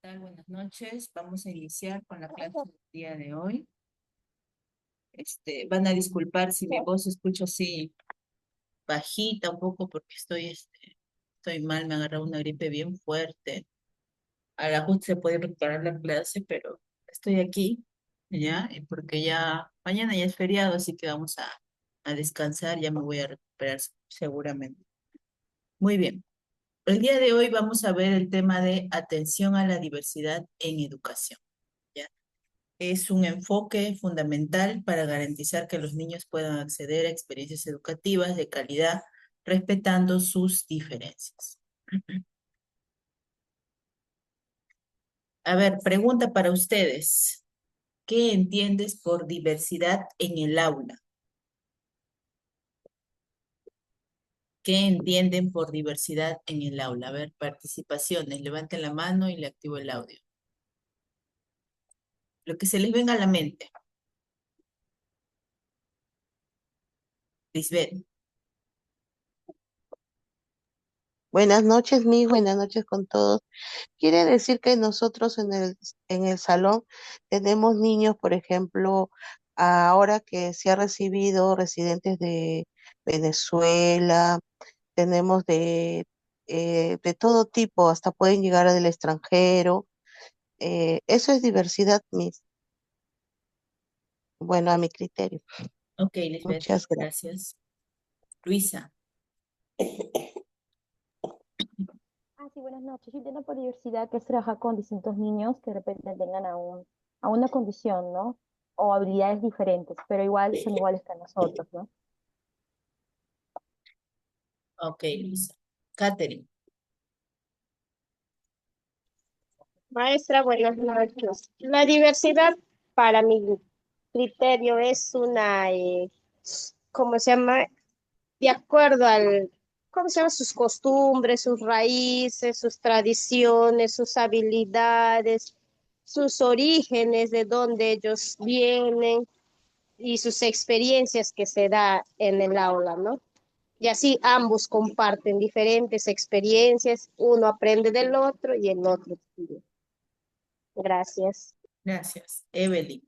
Tal? Buenas noches. Vamos a iniciar con la clase del día de hoy. Van a disculpar si mi voz se escucha así bajita un poco porque estoy mal, me ha agarrado una gripe bien fuerte. A la justa se puede preparar la clase, pero estoy aquí, ¿ya? Y porque ya mañana ya es feriado, así que vamos a descansar, ya me voy a recuperar seguramente. Muy bien. El día de hoy vamos a ver el tema de atención a la diversidad en educación. ¿Ya? Es un enfoque fundamental para garantizar que los niños puedan acceder a experiencias educativas de calidad, respetando sus diferencias. A ver, pregunta para ustedes. ¿Qué entiendes por diversidad en el aula? ¿Qué entienden por diversidad en el aula? A ver, participaciones. Levanten la mano y le activo el audio. Lo que se les venga a la mente. Lisbeth. Buenas noches, buenas noches con todos. Quiere decir que nosotros en el salón tenemos niños, por ejemplo, ahora que se ha recibido residentes de Venezuela, tenemos de todo tipo, hasta pueden llegar del extranjero. Eso es diversidad, bueno, a mi criterio. Ok, Lisbeth. Muchas gracias. Gracias. Luisa. Sí, buenas noches. Yo entiendo por diversidad que es trabajar con distintos niños que de repente tengan a una condición, ¿no? O habilidades diferentes, pero igual son iguales que nosotros, ¿no? Ok, Luisa. Catherine. Maestra, buenas noches. La diversidad, para mi criterio, es ¿cómo se llama? De acuerdo ¿cómo se llama? Sus costumbres, sus raíces, sus tradiciones, sus habilidades, sus orígenes, de dónde ellos vienen y sus experiencias que se da en el aula, ¿no? Y así ambos comparten diferentes experiencias, uno aprende del otro y el otro estudia. Gracias. Gracias. Evelyn.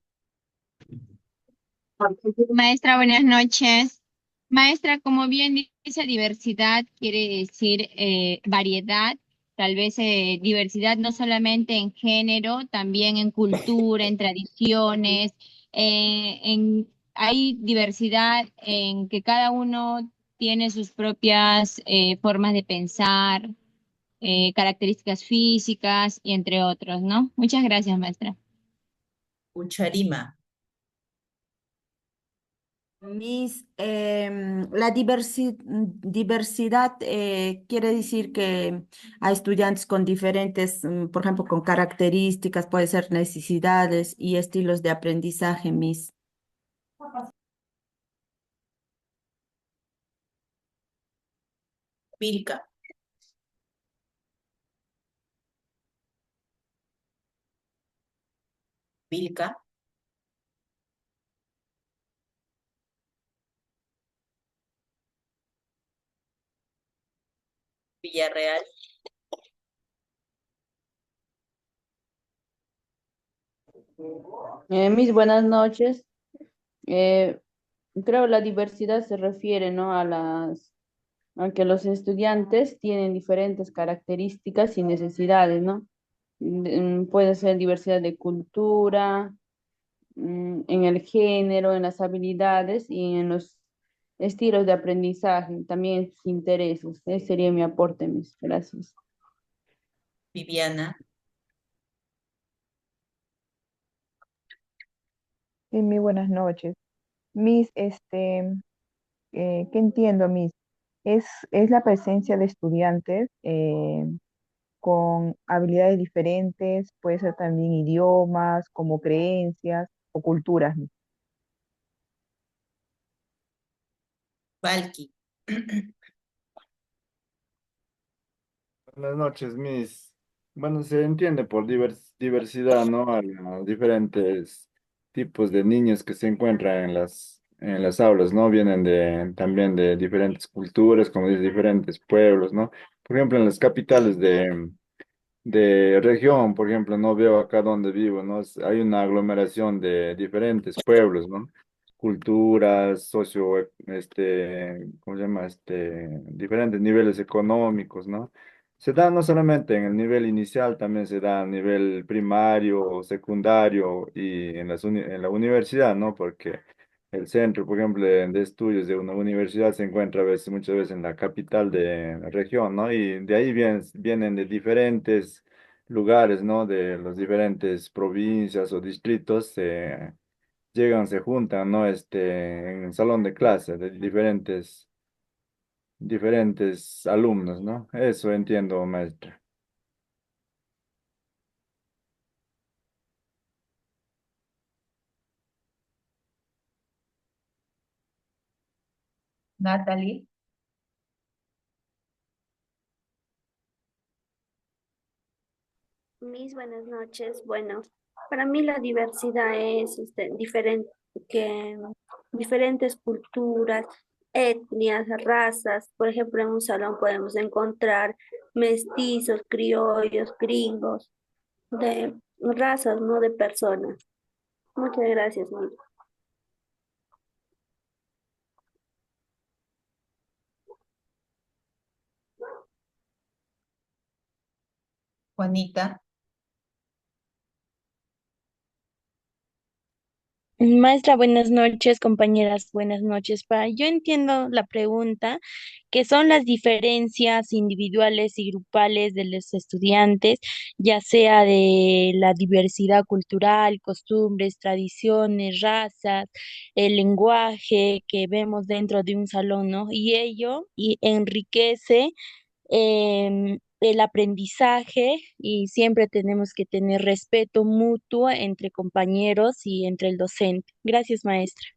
Maestra, buenas noches. Maestra, como bien dice diversidad, quiere decir variedad, tal vez diversidad no solamente en género, también en cultura, en tradiciones, hay diversidad en que cada uno tiene sus propias formas de pensar, características físicas y entre otros, ¿no? Muchas gracias, maestra. Ucharima. La diversidad quiere decir que hay estudiantes con diferentes, por ejemplo, con características, puede ser necesidades y estilos de aprendizaje, Miss. Pilca. Pilca. Villarreal. Mis buenas noches. Eh, Creo la diversidad se refiere, ¿no? A que los estudiantes tienen diferentes características y necesidades, ¿no? Puede ser diversidad de cultura, en el género, en las habilidades y en los estilos de aprendizaje, también en sus intereses. Ese sería mi aporte, mis. Gracias. Viviana. Sí, muy buenas noches. Miss, ¿qué entiendo, Miss? Es la presencia de estudiantes con habilidades diferentes, puede ser también idiomas, como creencias o culturas, Miss. Valky. Buenas noches, Miss. Bueno, se entiende por diversidad, ¿no? A los diferentes tipos de niños que se encuentran en las aulas, ¿no? Vienen también de diferentes culturas, como dice, diferentes pueblos, ¿no? Por ejemplo, en las capitales de región, por ejemplo, no veo acá donde vivo, ¿no? Hay una aglomeración de diferentes pueblos, ¿no? Culturas, ¿cómo se llama? Diferentes niveles económicos, ¿no? Se da no solamente en el nivel inicial, también se da a nivel primario, secundario y en en la universidad, ¿no? Porque el centro, por ejemplo, de estudios de una universidad se encuentra muchas veces en la capital de la región, ¿no? Y de ahí vienen de diferentes lugares, ¿no? De las diferentes provincias o distritos, llegan, se juntan, ¿no? En el salón de clase de diferentes alumnos, ¿no? Eso entiendo, maestra. Natalie. Mis buenas noches. Bueno, para mí la diversidad es diferente, que diferentes culturas, etnias, razas. Por ejemplo, en un salón podemos encontrar mestizos, criollos, gringos, de razas, no de personas. Muchas gracias, Mónica. Juanita. Maestra, buenas noches, compañeras, buenas noches. Yo entiendo la pregunta, que son las diferencias individuales y grupales de los estudiantes, ya sea de la diversidad cultural, costumbres, tradiciones, razas, el lenguaje que vemos dentro de un salón, ¿no? Y ello enriquece el aprendizaje y siempre tenemos que tener respeto mutuo entre compañeros y entre el docente. Gracias, maestra.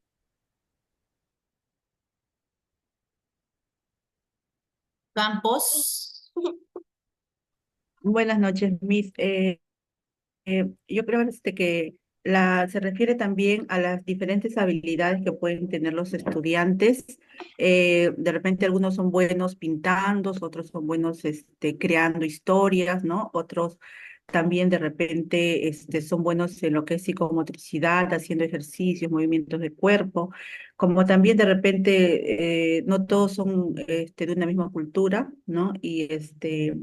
Campos. Buenas noches, Miss. Yo creo que se refiere también a las diferentes habilidades que pueden tener los estudiantes. De repente algunos son buenos pintando, otros son buenos creando historias, ¿no? Otros también de repente son buenos en lo que es psicomotricidad, haciendo ejercicios, movimientos de cuerpo, como también de repente no todos son de una misma cultura, ¿no? Y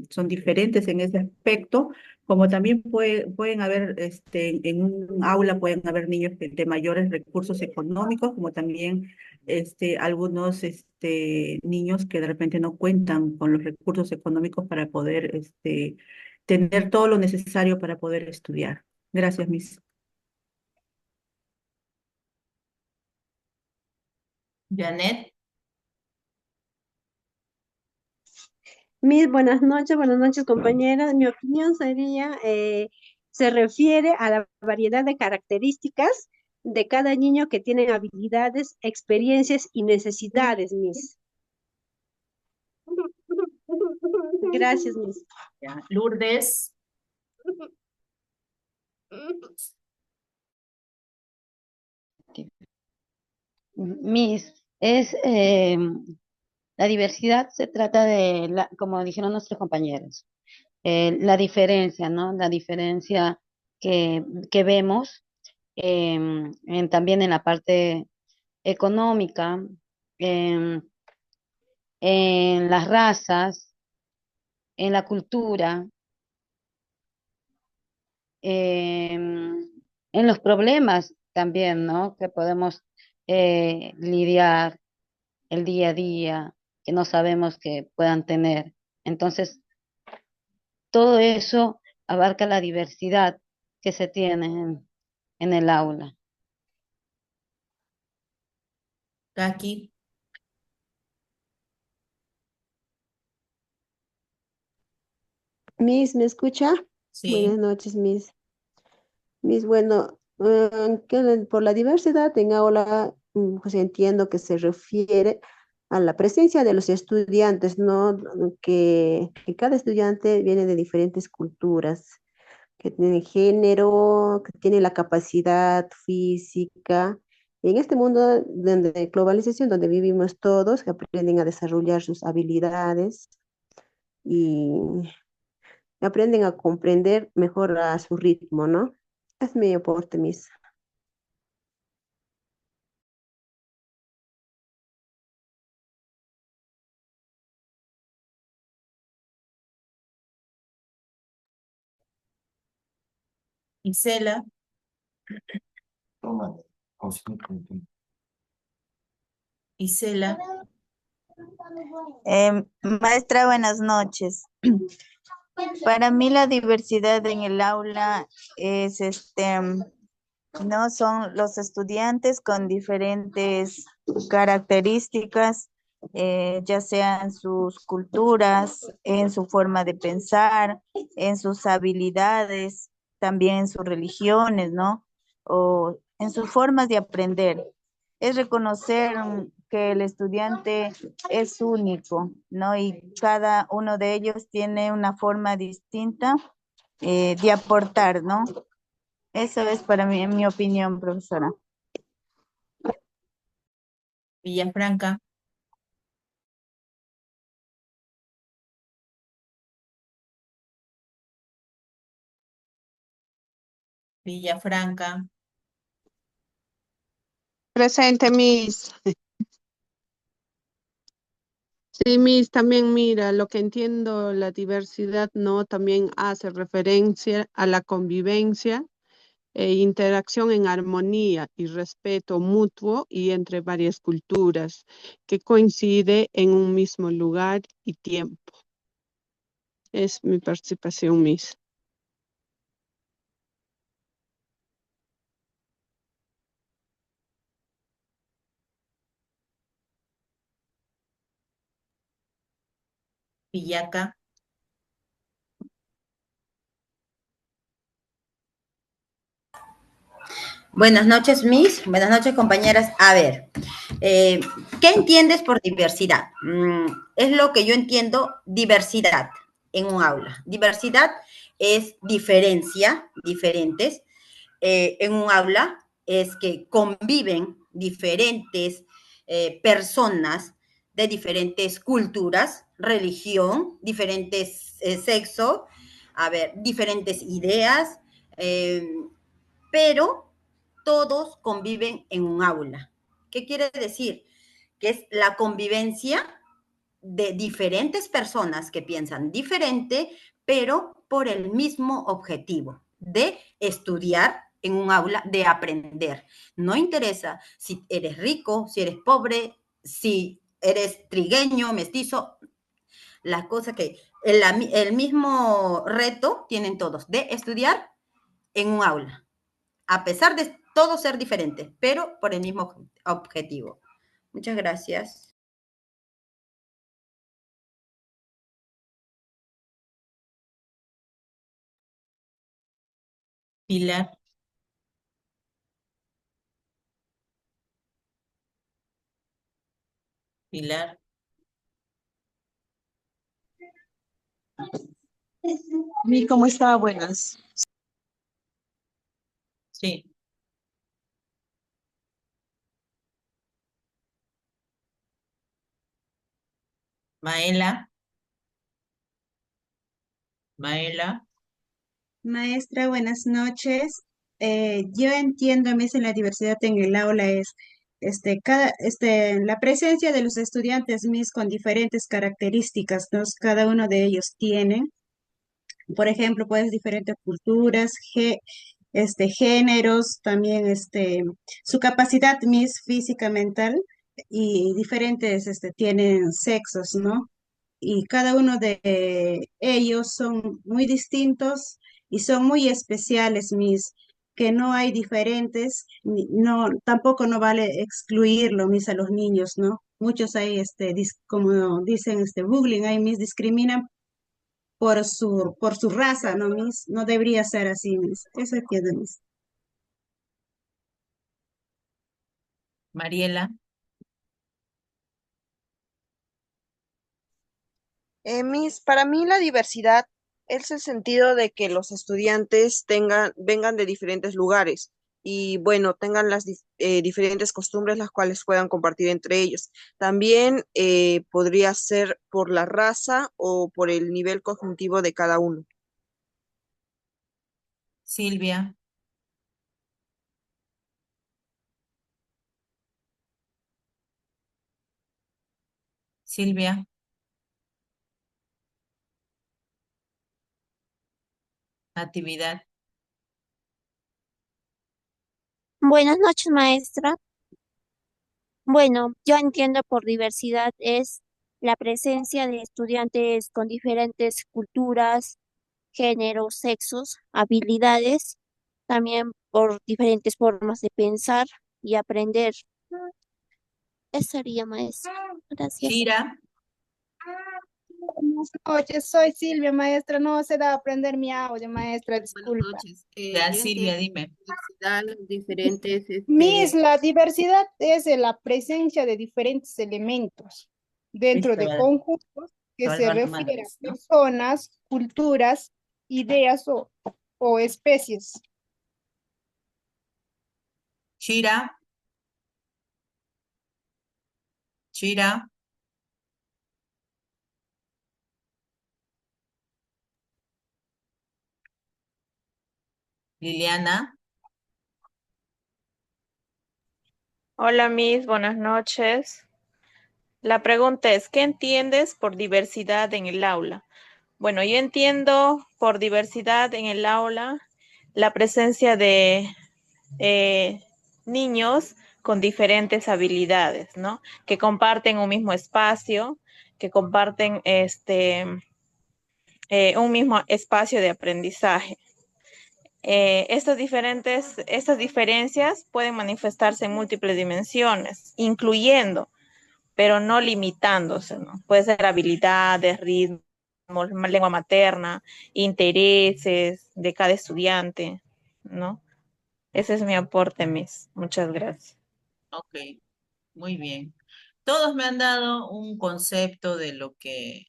son diferentes en ese aspecto, como también pueden haber, en un aula pueden haber niños de mayores recursos económicos, como también algunos niños que de repente no cuentan con los recursos económicos para poder tener todo lo necesario para poder estudiar. Gracias, Miss. Janet. Mis buenas noches compañeras. Mi opinión sería, se refiere a la variedad de características de cada niño que tienen habilidades, experiencias y necesidades, Miss. Gracias, Miss. Ya. Lourdes. Miss, la diversidad se trata de, como dijeron nuestros compañeros, la diferencia, ¿no? La diferencia que vemos también en la parte económica, em, en las razas, en la cultura, en los problemas también, ¿no? Que podemos lidiar el día a día, que no sabemos que puedan tener. Entonces, todo eso abarca la diversidad que se tiene en el aula. Kaki. Miss, ¿me escucha? Sí. Buenas noches, Miss. Miss, bueno, por la diversidad en aula, pues entiendo que se refiere a la presencia de los estudiantes, ¿no? Que cada estudiante viene de diferentes culturas, que tienen género, que tienen la capacidad física. En este mundo de globalización, donde vivimos todos, que aprenden a desarrollar sus habilidades y aprenden a comprender mejor a su ritmo, ¿no? Es mi aporte, Miss. Isela, Isela, Maestra, buenas noches. Para mí la diversidad en el aula es no son los estudiantes con diferentes características, ya sean sus culturas, en su forma de pensar, en sus habilidades, también en sus religiones, ¿no? O en sus formas de aprender. Es reconocer que el estudiante es único, ¿no? Y cada uno de ellos tiene una forma distinta de aportar, ¿no? Eso es para mí, en mi opinión, profesora. Villafranca, Villafranca, Presente, Miss. Sí, Miss, también mira, lo que entiendo, la diversidad, ¿no? También hace referencia a la convivencia e interacción en armonía y respeto mutuo y entre varias culturas que coincide en un mismo lugar y tiempo. Es mi participación, Miss. Villaca, Buenas noches, Miss. Buenas noches, compañeras. A ver, eh, ¿qué entiendes por diversidad? Es lo que yo entiendo, diversidad en un aula. Diversidad es diferencia, diferentes. En un aula es que conviven diferentes personas de diferentes culturas, religión, diferentes sexo, a ver, diferentes ideas, eh, pero todos conviven en un aula. ¿Qué quiere decir? Que es la convivencia de diferentes personas que piensan diferente, pero por el mismo objetivo de estudiar en un aula, de aprender. No interesa si eres rico, si eres pobre, si eres trigueño, mestizo, la cosa que el mismo reto tienen todos de estudiar en un aula a pesar de todo ser diferente, pero por el mismo objetivo. Muchas gracias. Pilar, Pilar, ¿Cómo está? Buenas. sí, Maela, Maela, Maestra, buenas noches. Yo entiendo, Miss, en la diversidad en el aula es la presencia de los estudiantes, Miss, con diferentes características, ¿no? Cada uno de ellos tiene, por ejemplo, pues diferentes culturas, géneros, también su capacidad, Miss, física, mental, y diferentes tienen sexos, ¿no? Y cada uno de ellos son muy distintos y son muy especiales, mis, que no hay diferentes, no, tampoco no vale excluirlo, mis, a los niños, ¿no? Muchos hay, como dicen, bullying, hay, mis, discriminan por su raza, ¿no, mis? No debería ser así, mis. Eso entiendo, mis. Mariela, Miss, para mí la diversidad es el sentido de que los estudiantes vengan de diferentes lugares y bueno, tengan las diferentes costumbres las cuales puedan compartir entre ellos. También podría ser por la raza o por el nivel cognitivo de cada uno. Silvia, Silvia, actividad. Buenas noches, maestra. Bueno, yo entiendo por diversidad es la presencia de estudiantes con diferentes culturas, géneros, sexos, habilidades, también por diferentes formas de pensar y aprender. Eso sería, maestra. Gracias. Shira, Buenas noches, soy Silvia, maestra. No se da a aprender mi audio, maestra, Buenas disculpa. noches. ya Yo Silvia, entiendo dime. diversidad, los diferentes, Miss, la diversidad es la presencia de diferentes elementos dentro Listo, de vale. conjuntos que se Salvar nomás, refiere a ¿no? personas, culturas, ideas o especies. Shira, Shira, Liliana, Hola Miss, buenas noches. La pregunta es, ¿qué entiendes por diversidad en el aula? Bueno, yo entiendo por diversidad en el aula la presencia de niños con diferentes habilidades, ¿no? Que comparten un mismo espacio, que comparten un mismo espacio de aprendizaje. Estas diferencias pueden manifestarse en múltiples dimensiones, incluyendo, pero no limitándose, ¿no? Puede ser habilidades, ritmos, lengua materna, intereses de cada estudiante, ¿no? Ese es mi aporte, Miss. Muchas gracias. ok, muy bien. Todos me han dado un concepto de lo que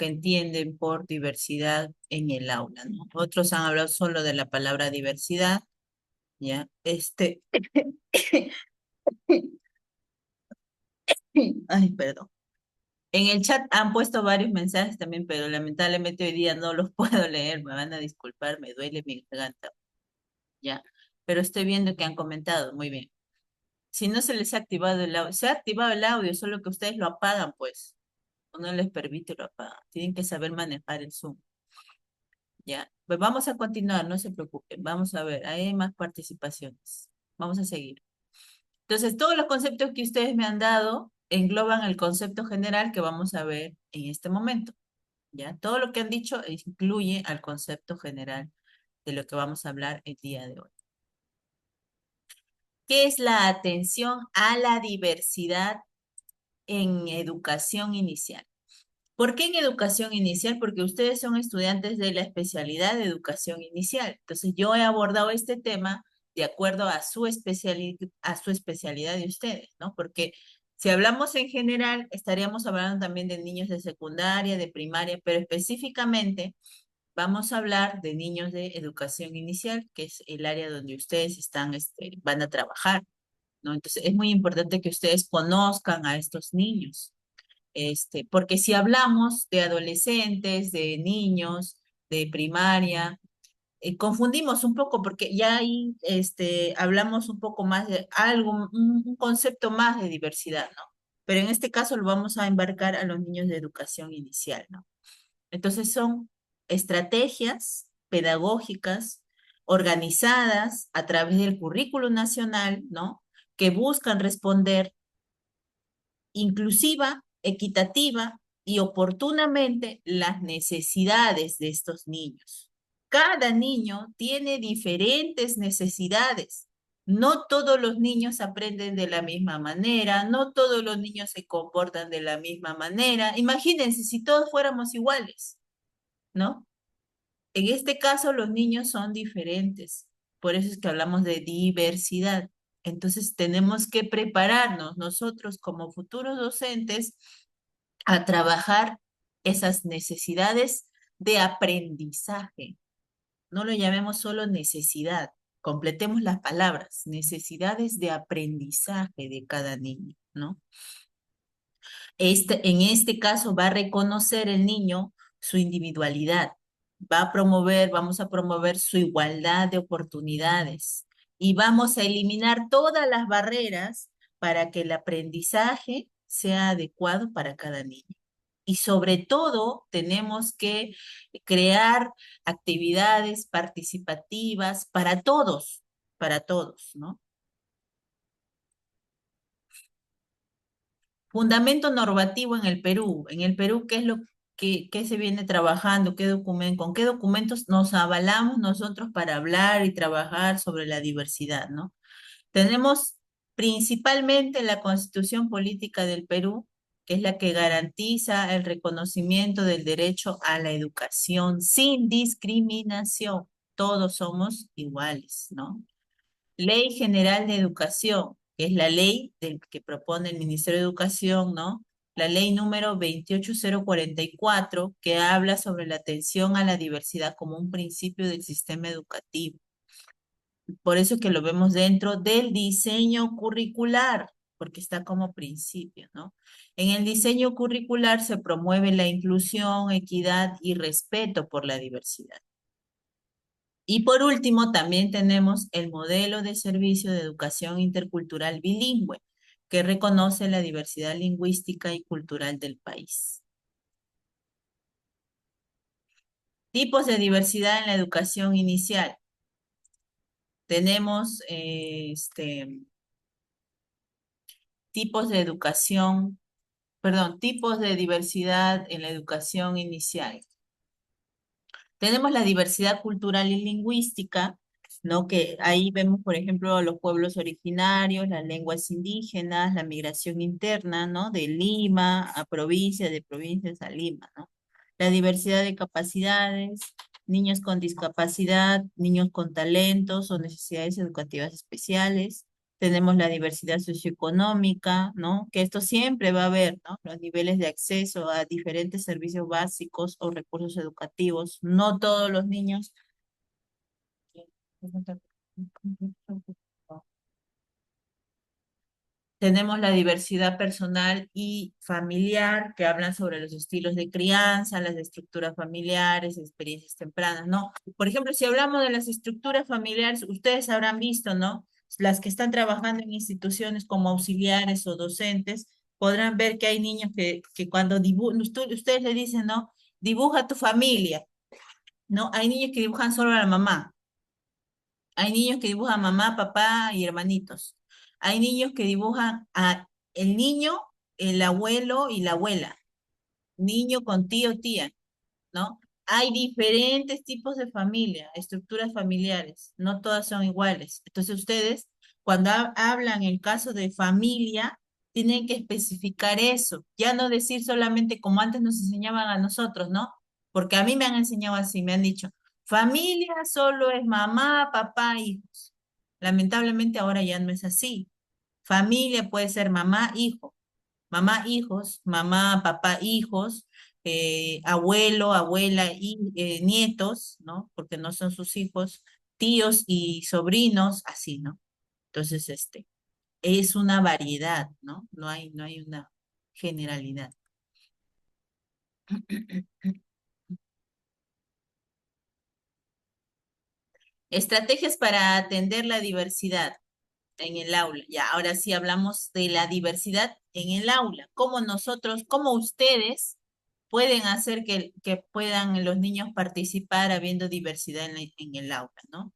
entienden por diversidad en el aula, ¿no? Otros han hablado solo de la palabra diversidad, ¿ya? Ay, perdón. En el chat han puesto varios mensajes también, pero lamentablemente hoy día no los puedo leer, me van a disculpar, me duele mi garganta, ¿ya? Pero estoy viendo que han comentado, muy bien. Si no se les ha activado el audio, se ha activado el audio, solo que ustedes lo apagan, pues, o no les permite lo apagan. Tienen que saber manejar el Zoom. Ya, pues vamos a continuar, no se preocupen. Vamos a ver, hay más participaciones. Vamos a seguir. Entonces, todos los conceptos que ustedes me han dado engloban el concepto general que vamos a ver en este momento. Ya, todo lo que han dicho incluye al concepto general de lo que vamos a hablar el día de hoy. ¿Qué es la atención a la diversidad en educación inicial? ¿Por qué en educación inicial? Porque ustedes son estudiantes de la especialidad de educación inicial. Entonces, yo he abordado este tema de acuerdo a su especialidad de ustedes, ¿no? Porque si hablamos en general, estaríamos hablando también de niños de secundaria, de primaria, pero específicamente vamos a hablar de niños de educación inicial, que es el área donde ustedes van a trabajar, ¿no? Entonces, es muy importante que ustedes conozcan a estos niños. Porque si hablamos de adolescentes, de niños, de primaria, confundimos un poco porque ya ahí hablamos un poco más de algo, un concepto más de diversidad, ¿no? Pero en este caso lo vamos a embarcar a los niños de educación inicial, ¿no? Entonces son estrategias pedagógicas organizadas a través del currículo nacional, ¿no? Que buscan responder inclusiva, equitativa y oportunamente las necesidades de estos niños. Cada niño tiene diferentes necesidades. No todos los niños aprenden de la misma manera, no todos los niños se comportan de la misma manera. Imagínense si todos fuéramos iguales, ¿no? En este caso, los niños son diferentes. Por eso es que hablamos de diversidad. Entonces, tenemos que prepararnos nosotros como futuros docentes a trabajar esas necesidades de aprendizaje. No lo llamemos solo necesidad. Completemos las palabras. Necesidades de aprendizaje de cada niño, ¿no? En este caso va a reconocer el niño su individualidad, vamos a promover su igualdad de oportunidades y vamos a eliminar todas las barreras para que el aprendizaje sea adecuado para cada niño. Y sobre todo, tenemos que crear actividades participativas para todos, ¿no? Fundamento normativo en el Perú. En el Perú, ¿qué es lo que se viene trabajando? ¿Con qué documentos nos avalamos nosotros para hablar y trabajar sobre la diversidad, ¿no? Tenemos principalmente la Constitución Política del Perú, que es la que garantiza el reconocimiento del derecho a la educación sin discriminación. Todos somos iguales, ¿no? Ley General de Educación, que es la ley que propone el Ministerio de Educación, ¿no? La ley número 28044, que habla sobre la atención a la diversidad como un principio del sistema educativo. Por eso es que lo vemos dentro del diseño curricular, porque está como principio, ¿no? En el diseño curricular se promueve la inclusión, equidad y respeto por la diversidad. Y por último, también tenemos el modelo de servicio de educación intercultural bilingüe, que reconoce la diversidad lingüística y cultural del país. Tipos de diversidad en la educación inicial. Tenemos tipos de educación, tipos de diversidad en la educación inicial. Tenemos la diversidad cultural y lingüística, ¿no? Que ahí vemos, por ejemplo, los pueblos originarios, las lenguas indígenas, la migración interna, ¿no? De Lima a provincias, de provincias a Lima, ¿no? La diversidad de capacidades, niños con discapacidad, niños con talentos o necesidades educativas especiales. Tenemos la diversidad socioeconómica, ¿no? Que esto siempre va a haber, ¿no? Los niveles de acceso a diferentes servicios básicos o recursos educativos. No todos los niños. Tenemos la diversidad personal y familiar, que hablan sobre los estilos de crianza, las estructuras familiares, experiencias tempranas, ¿no? Por ejemplo, si hablamos de las estructuras familiares, ustedes habrán visto, ¿no? Las que están trabajando en instituciones como auxiliares o docentes, podrán ver que hay niños que cuando dibujan, ustedes le dicen, ¿no? Dibuja tu familia, ¿no? Hay niños que dibujan solo a la mamá. Hay niños que dibujan mamá, papá y hermanitos. Hay niños que dibujan a el niño, el abuelo y la abuela. Niño con tío, tía, ¿no? Hay diferentes tipos de familia, estructuras familiares. No todas son iguales. Entonces ustedes, cuando hablan en caso de familia, tienen que especificar eso. Ya no decir solamente como antes nos enseñaban a nosotros, ¿no? Porque a mí me han enseñado así, me han dicho, familia solo es mamá, papá, hijos. Lamentablemente ahora ya no es así. Familia puede ser mamá, hijo, mamá, hijos, mamá, papá, hijos, abuelo, abuela y nietos, ¿no? Porque no son sus hijos, tíos y sobrinos, así, ¿no? Entonces, es una variedad, ¿no? No hay una generalidad. Estrategias para atender la diversidad en el aula. Ya, ahora sí hablamos de la diversidad en el aula. Cómo nosotros, cómo ustedes pueden hacer que puedan los niños participar habiendo diversidad en el aula, ¿no?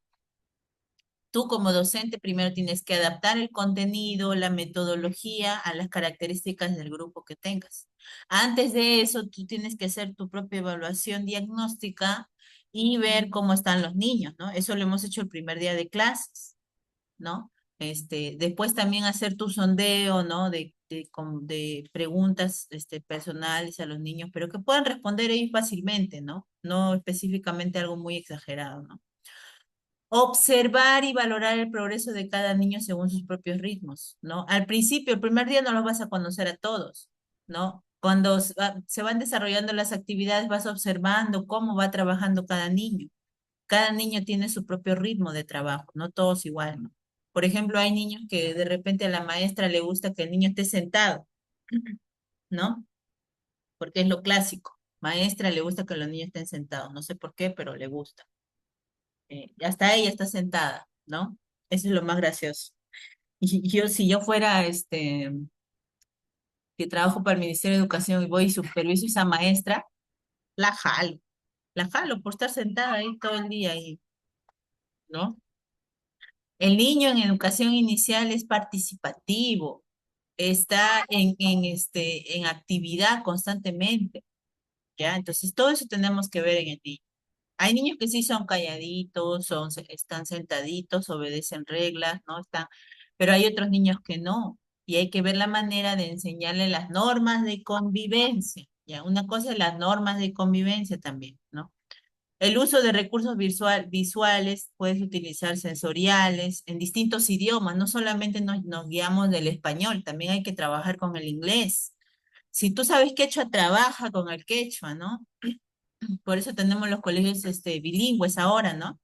Tú como docente primero tienes que adaptar el contenido, la metodología a las características del grupo que tengas. Antes de eso, tú tienes que hacer tu propia evaluación diagnóstica y ver cómo están los niños, ¿no? Eso lo hemos hecho el primer día de clases, ¿no? Después también hacer tu sondeo, ¿no? De preguntas personales a los niños, pero que puedan responder ellos fácilmente, ¿no? No específicamente algo muy exagerado, ¿no? Observar y valorar el progreso de cada niño según sus propios ritmos, ¿no? Al principio, el primer día no los vas a conocer a todos, ¿no? Cuando se van desarrollando las actividades, vas observando cómo va trabajando cada niño. Cada niño tiene su propio ritmo de trabajo, no todos igual, ¿no? Por ejemplo, hay niños que de repente a la maestra le gusta que el niño esté sentado, ¿no? Porque es lo clásico. Maestra, le gusta que los niños estén sentados. No sé por qué, pero le gusta. Hasta ella está sentada, ¿no? Eso es lo más gracioso. Y yo, si yo fuera, que trabajo para el Ministerio de Educación y voy y superviso a esa maestra, la jalo. La jalo por estar sentada ahí todo el día ahí, ¿no? El niño en educación inicial es participativo, está en actividad constantemente, ¿ya? Entonces, todo eso tenemos que ver en el niño. Hay niños que sí son calladitos, están sentaditos, obedecen reglas, ¿no? Pero hay otros niños que no. Y hay que ver la manera de enseñarle las normas de convivencia. Ya, una cosa es las normas de convivencia también, ¿no? El uso de recursos visuales, puedes utilizar sensoriales en distintos idiomas, no solamente nos guiamos del español, también hay que trabajar con el inglés. Si tú sabes quechua, trabaja con el quechua, ¿no? Por eso tenemos los colegios bilingües ahora, ¿no?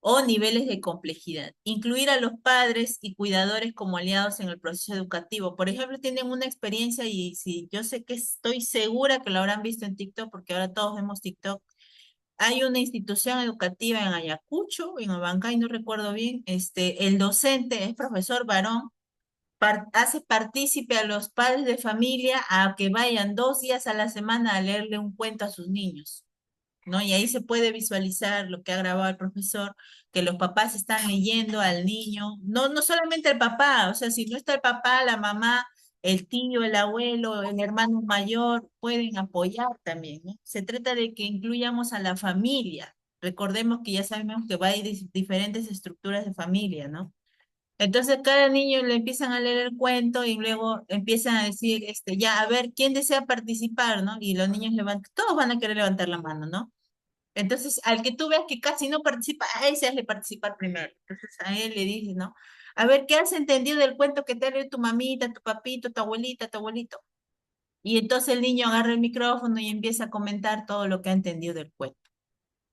O niveles de complejidad. Incluir a los padres y cuidadores como aliados en el proceso educativo. Por ejemplo, tienen una experiencia y si yo sé que estoy segura que lo habrán visto en TikTok, porque ahora todos vemos TikTok. Hay una institución educativa en Ayacucho, en Abancay, no recuerdo bien, el docente es profesor varón, hace partícipe a los padres de familia a que vayan 2 días a la semana a leerle un cuento a sus niños. ¿No? Y ahí se puede visualizar lo que ha grabado el profesor, que los papás están leyendo al niño, no solamente el papá, o sea, si no está el papá, la mamá, el tío, el abuelo, el hermano mayor, pueden apoyar también, ¿no? Se trata de que incluyamos a la familia. Recordemos que ya sabemos que va a ir diferentes estructuras de familia, ¿no? Entonces cada niño le empiezan a leer el cuento y luego empiezan a decir, ya, a ver, ¿quién desea participar, no? Y los niños levantan, todos van a querer levantar la mano, ¿no? Entonces, al que tú veas que casi no participa, a ese hazle participar primero. Entonces, a él le dices, ¿no? A ver, ¿qué has entendido del cuento que te ha leído tu mamita, tu papito, tu abuelita, tu abuelito? Y entonces el niño agarra el micrófono y empieza a comentar todo lo que ha entendido del cuento.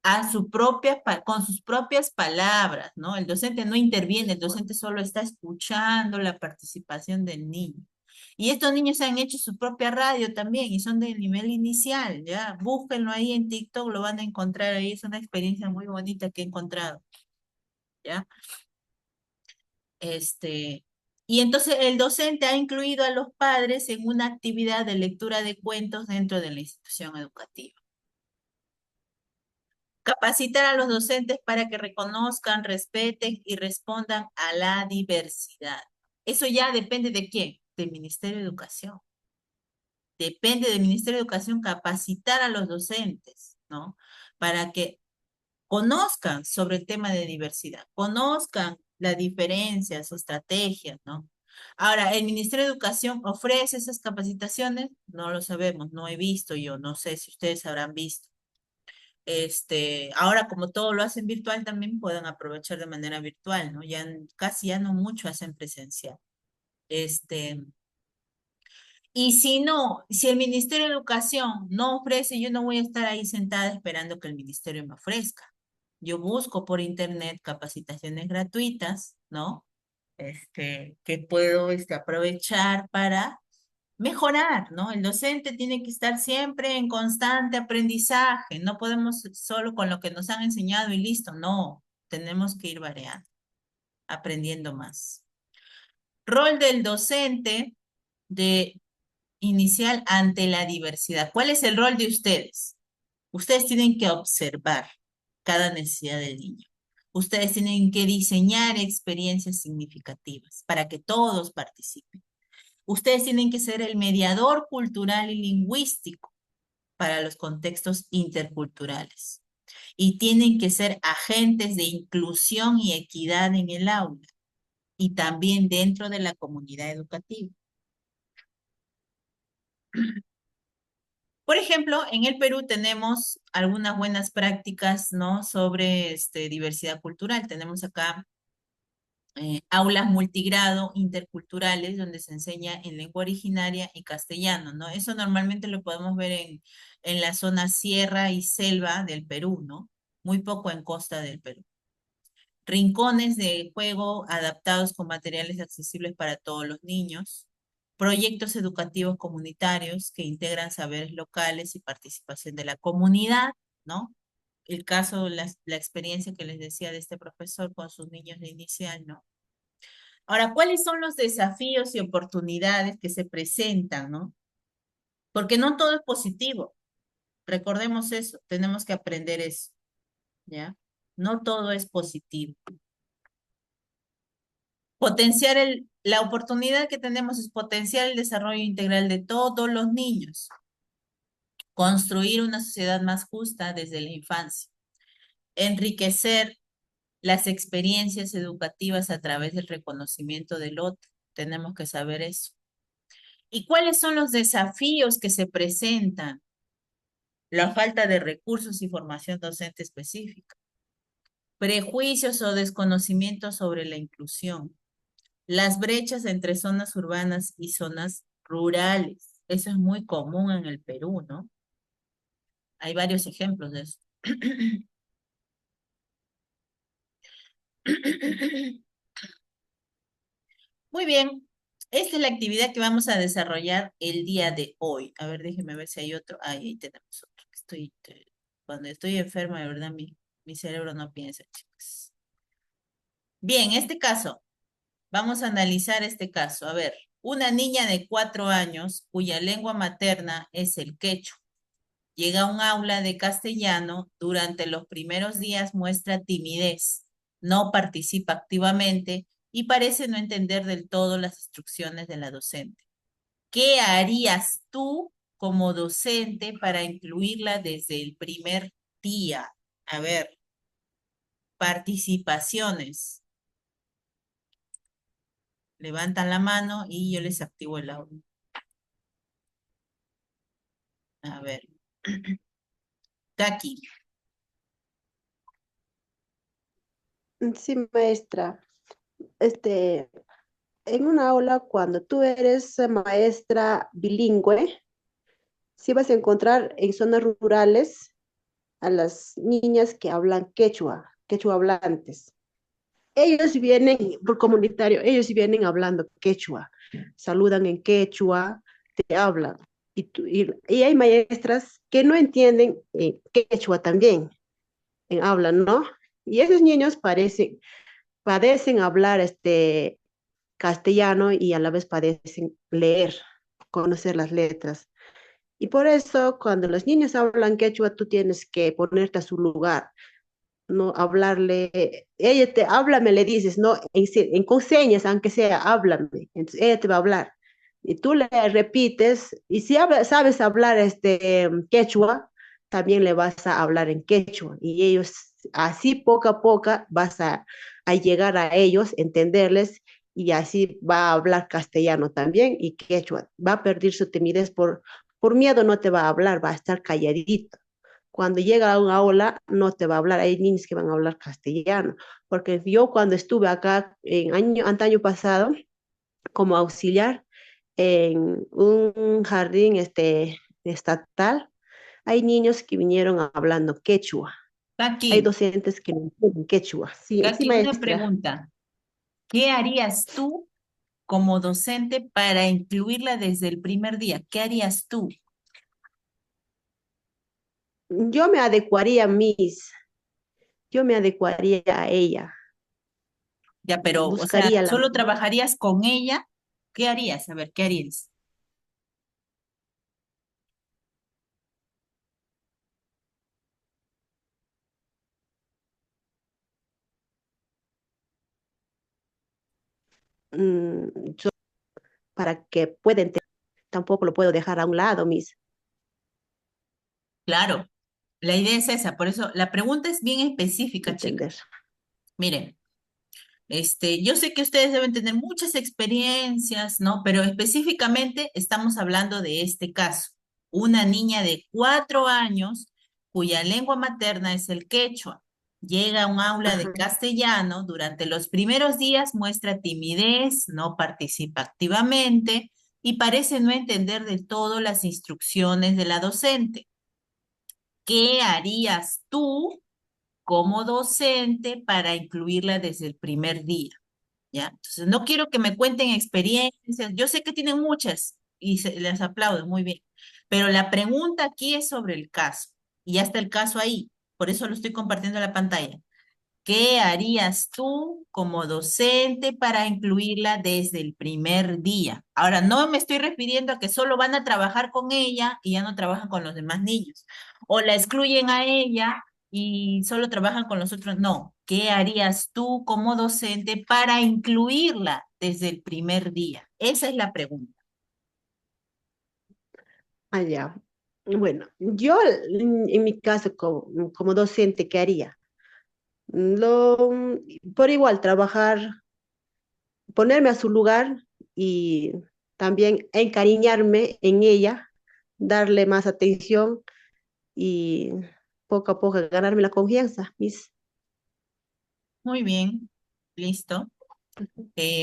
Con sus propias palabras, ¿no? El docente no interviene, el docente solo está escuchando la participación del niño. Y estos niños han hecho su propia radio también y son del nivel inicial, ¿ya? Búsquenlo ahí en TikTok, lo van a encontrar ahí, es una experiencia muy bonita que he encontrado, ¿ya? Y entonces el docente ha incluido a los padres en una actividad de lectura de cuentos dentro de la institución educativa. Capacitar a los docentes para que reconozcan, respeten y respondan a la diversidad. Eso ya depende de quién, del Ministerio de Educación. Depende del Ministerio de Educación capacitar a los docentes, ¿no? Para que conozcan sobre el tema de diversidad, conozcan las diferencias, estrategias, ¿no? Ahora, ¿el Ministerio de Educación ofrece esas capacitaciones? No lo sabemos, no he visto yo, no sé si ustedes habrán visto. Ahora como todo lo hacen virtual, también pueden aprovechar de manera virtual, ¿no? Casi ya no mucho hacen presencial. Y si no, si el Ministerio de Educación no ofrece, yo no voy a estar ahí sentada esperando que el ministerio me ofrezca. Yo busco por internet capacitaciones gratuitas, ¿no? Que puedo aprovechar para mejorar, ¿no? El docente tiene que estar siempre en constante aprendizaje, no podemos solo con lo que nos han enseñado y listo, no, tenemos que ir variando, aprendiendo más. Rol del docente de inicial ante la diversidad. ¿Cuál es el rol de ustedes? Ustedes tienen que observar cada necesidad del niño. Ustedes tienen que diseñar experiencias significativas para que todos participen. Ustedes tienen que ser el mediador cultural y lingüístico para los contextos interculturales. Y tienen que ser agentes de inclusión y equidad en el aula y también dentro de la comunidad educativa. Por ejemplo, en el Perú tenemos algunas buenas prácticas, ¿no? Sobre diversidad cultural. Tenemos acá aulas multigrado interculturales donde se enseña en lengua originaria y castellano, ¿no? Eso normalmente lo podemos ver en la zona sierra y selva del Perú, ¿no? Muy poco en costa del Perú. Rincones de juego adaptados con materiales accesibles para todos los niños. proyectos educativos comunitarios que integran saberes locales y participación de la comunidad, ¿no? El caso, la experiencia que les decía de este profesor con sus niños de inicial, ¿no? Ahora, ¿cuáles son los desafíos y oportunidades que se presentan, ¿no? Porque no todo es positivo. Recordemos eso, tenemos que aprender eso, ¿ya? No todo es positivo. La oportunidad que tenemos es potenciar el desarrollo integral de todos los niños, construir una sociedad más justa desde la infancia, enriquecer las experiencias educativas a través del reconocimiento del otro. Tenemos que saber eso. ¿Y cuáles son los desafíos que se presentan? La falta de recursos y formación docente específica, prejuicios o desconocimientos sobre la inclusión, las brechas entre zonas urbanas y zonas rurales. Eso es muy común en el Perú, ¿no? Hay varios ejemplos de eso. Muy bien. Esta es la actividad que vamos a desarrollar el día de hoy. A ver, déjenme ver si hay otro. Ahí tenemos otro. Cuando estoy enferma, de verdad, mi cerebro no piensa, chicos. Bien, este caso. Vamos a analizar este caso. A ver, una niña de 4 años cuya lengua materna es el quechua. Llega a un aula de castellano, durante los primeros días muestra timidez, no participa activamente y parece no entender del todo las instrucciones de la docente. ¿Qué harías tú como docente para incluirla desde el primer día? A ver, participaciones. Levantan la mano y yo les activo el audio. A ver. Está aquí. Sí, maestra. En una aula, cuando tú eres maestra bilingüe, sí vas a encontrar en zonas rurales a las niñas que hablan quechua, quechua hablantes. Ellos vienen, por comunitario, ellos vienen hablando quechua, saludan en quechua, te hablan. Y hay maestras que no entienden quechua también, hablan, ¿no? Y esos niños padecen hablar castellano y a la vez padecen leer, conocer las letras. Y por eso, cuando los niños hablan quechua, tú tienes que ponerte a su lugar, no hablarle, ella te háblame, le dices, no, con señas, aunque sea, háblame. Entonces ella te va a hablar. Y tú le repites, y si sabes hablar quechua, también le vas a hablar en quechua. Y ellos, así poco a poco, vas a llegar a ellos, entenderles, y así va a hablar castellano también y quechua. Va a perder su timidez por miedo, no te va a hablar, va a estar calladito. Cuando llega a una aula no te va a hablar, hay niños que van a hablar castellano, porque yo cuando estuve acá antaño pasado como auxiliar en un jardín estatal, hay niños que vinieron hablando quechua. Hay Aquí, docentes que no entienden quechua. Sí, sí, aquí una maestra. pregunta. ¿Qué harías tú como docente para incluirla desde el primer día? ¿Qué harías tú? Yo me adecuaría, yo me adecuaría a ella, Ya, pero, o sea, buscaría la ¿solo trabajarías con ella? ¿Qué harías? A ver, ¿qué harías? yo- para que pueda entender. Tampoco lo puedo dejar a un lado, Claro, la idea es esa, por eso la pregunta es bien específica, entender. chicos. Miren, yo sé que ustedes deben tener muchas experiencias, ¿no? Pero específicamente estamos hablando de este caso. Una niña de 4 años cuya lengua materna es el quechua. Llega a un aula de castellano, durante los primeros días muestra timidez, no participa activamente y parece no entender del todo las instrucciones de la docente. ¿Qué harías tú como docente para incluirla desde el primer día? ¿ya? Entonces, no quiero que me cuenten experiencias. Yo sé que tienen muchas y les aplaudo, muy bien. Pero la pregunta aquí es sobre el caso. Y ya está el caso ahí. Por eso lo estoy compartiendo en la pantalla. ¿Qué harías tú como docente para incluirla desde el primer día? Ahora, no me estoy refiriendo a que solo van a trabajar con ella y ya no trabajan con los demás niños. O la excluyen a ella y solo trabajan con los otros. No. ¿Qué harías tú como docente para incluirla desde el primer día? Esa es la pregunta. Allá. Bueno, yo en mi caso como docente, ¿qué haría? Lo, por igual, trabajar, ponerme a su lugar y también encariñarme en ella, darle más atención y poco a poco ganarme la confianza, mis. Muy bien. Listo.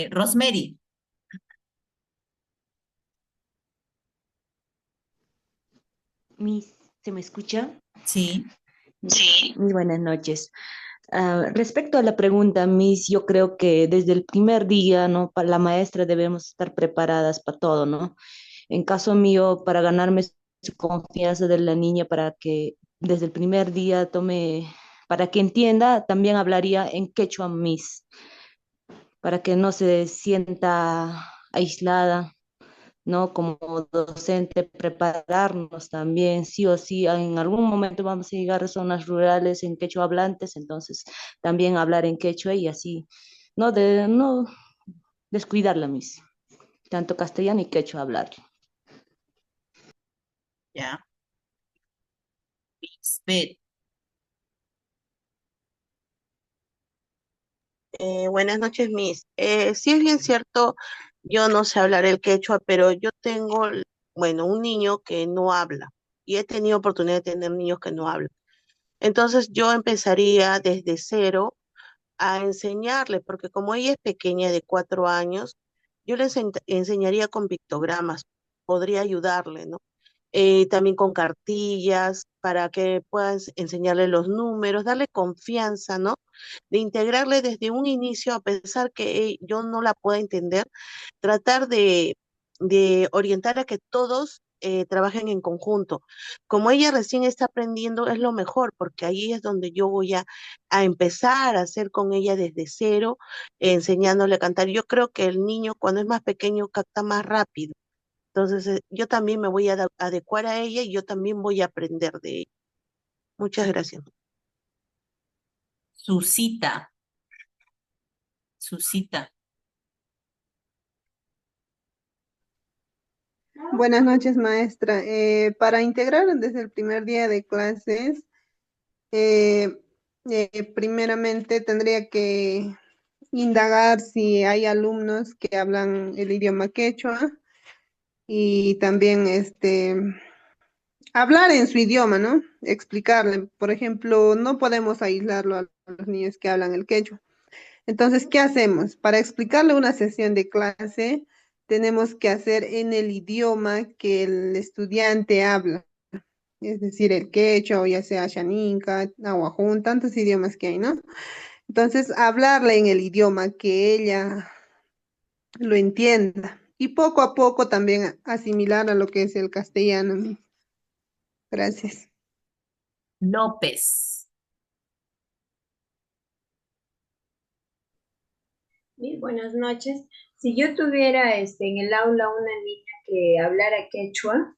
Rosemary. ¿Se me escucha? Sí. Sí. Muy buenas noches. Respecto a la pregunta, Miss, yo creo que desde el primer día, ¿no? Para la maestra debemos estar preparadas para todo, ¿no? En caso mío, para ganarme su confianza de la niña, para que desde el primer día tome, para que entienda, también hablaría en quechua, Miss, para que no se sienta aislada, ¿no? Como docente, prepararnos también, sí o sí, en algún momento vamos a llegar a zonas rurales en quechua hablantes, entonces también hablar en quechua y así, no descuidar la mis, tanto castellano y quechua hablar. Ya. Lisbeth. Buenas noches, Miss. Sí es bien cierto, yo no sé hablar el quechua, pero yo tengo, bueno, un niño que no habla y he tenido oportunidad de tener niños que no hablan. Entonces yo empezaría desde cero a enseñarle, porque como ella es pequeña de 4 años, yo le enseñaría con pictogramas, podría ayudarle, ¿no? También con cartillas para que puedas enseñarle los números, darle confianza, ¿no? De integrarle desde un inicio, a pesar que yo no la pueda entender, tratar de orientar a que todos trabajen en conjunto. Como ella recién está aprendiendo, es lo mejor, porque ahí es donde yo voy a empezar a hacer con ella desde cero, enseñándole a cantar. Yo creo que el niño cuando es más pequeño capta más rápido. Entonces, yo también me voy a adecuar a ella y yo también voy a aprender de ella. Muchas gracias. Susita. Susita. Buenas noches, maestra. Para integrar desde el primer día de clases, eh, primeramente tendría que indagar si hay alumnos que hablan el idioma quechua y también hablar en su idioma, ¿no? Explicarle. Por ejemplo, no podemos aislarlo a los niños que hablan el quechua. Entonces, ¿qué hacemos? Para explicarle una sesión de clase, tenemos que hacer en el idioma que el estudiante habla, es decir, el quechua o ya sea xaninca, nahuajún, tantos idiomas que hay, ¿no? Entonces, hablarle en el idioma que ella lo entienda y poco a poco también asimilar a lo que es el castellano, ¿no? Gracias. López. Muy buenas noches. Si yo tuviera en el aula una niña que hablara quechua,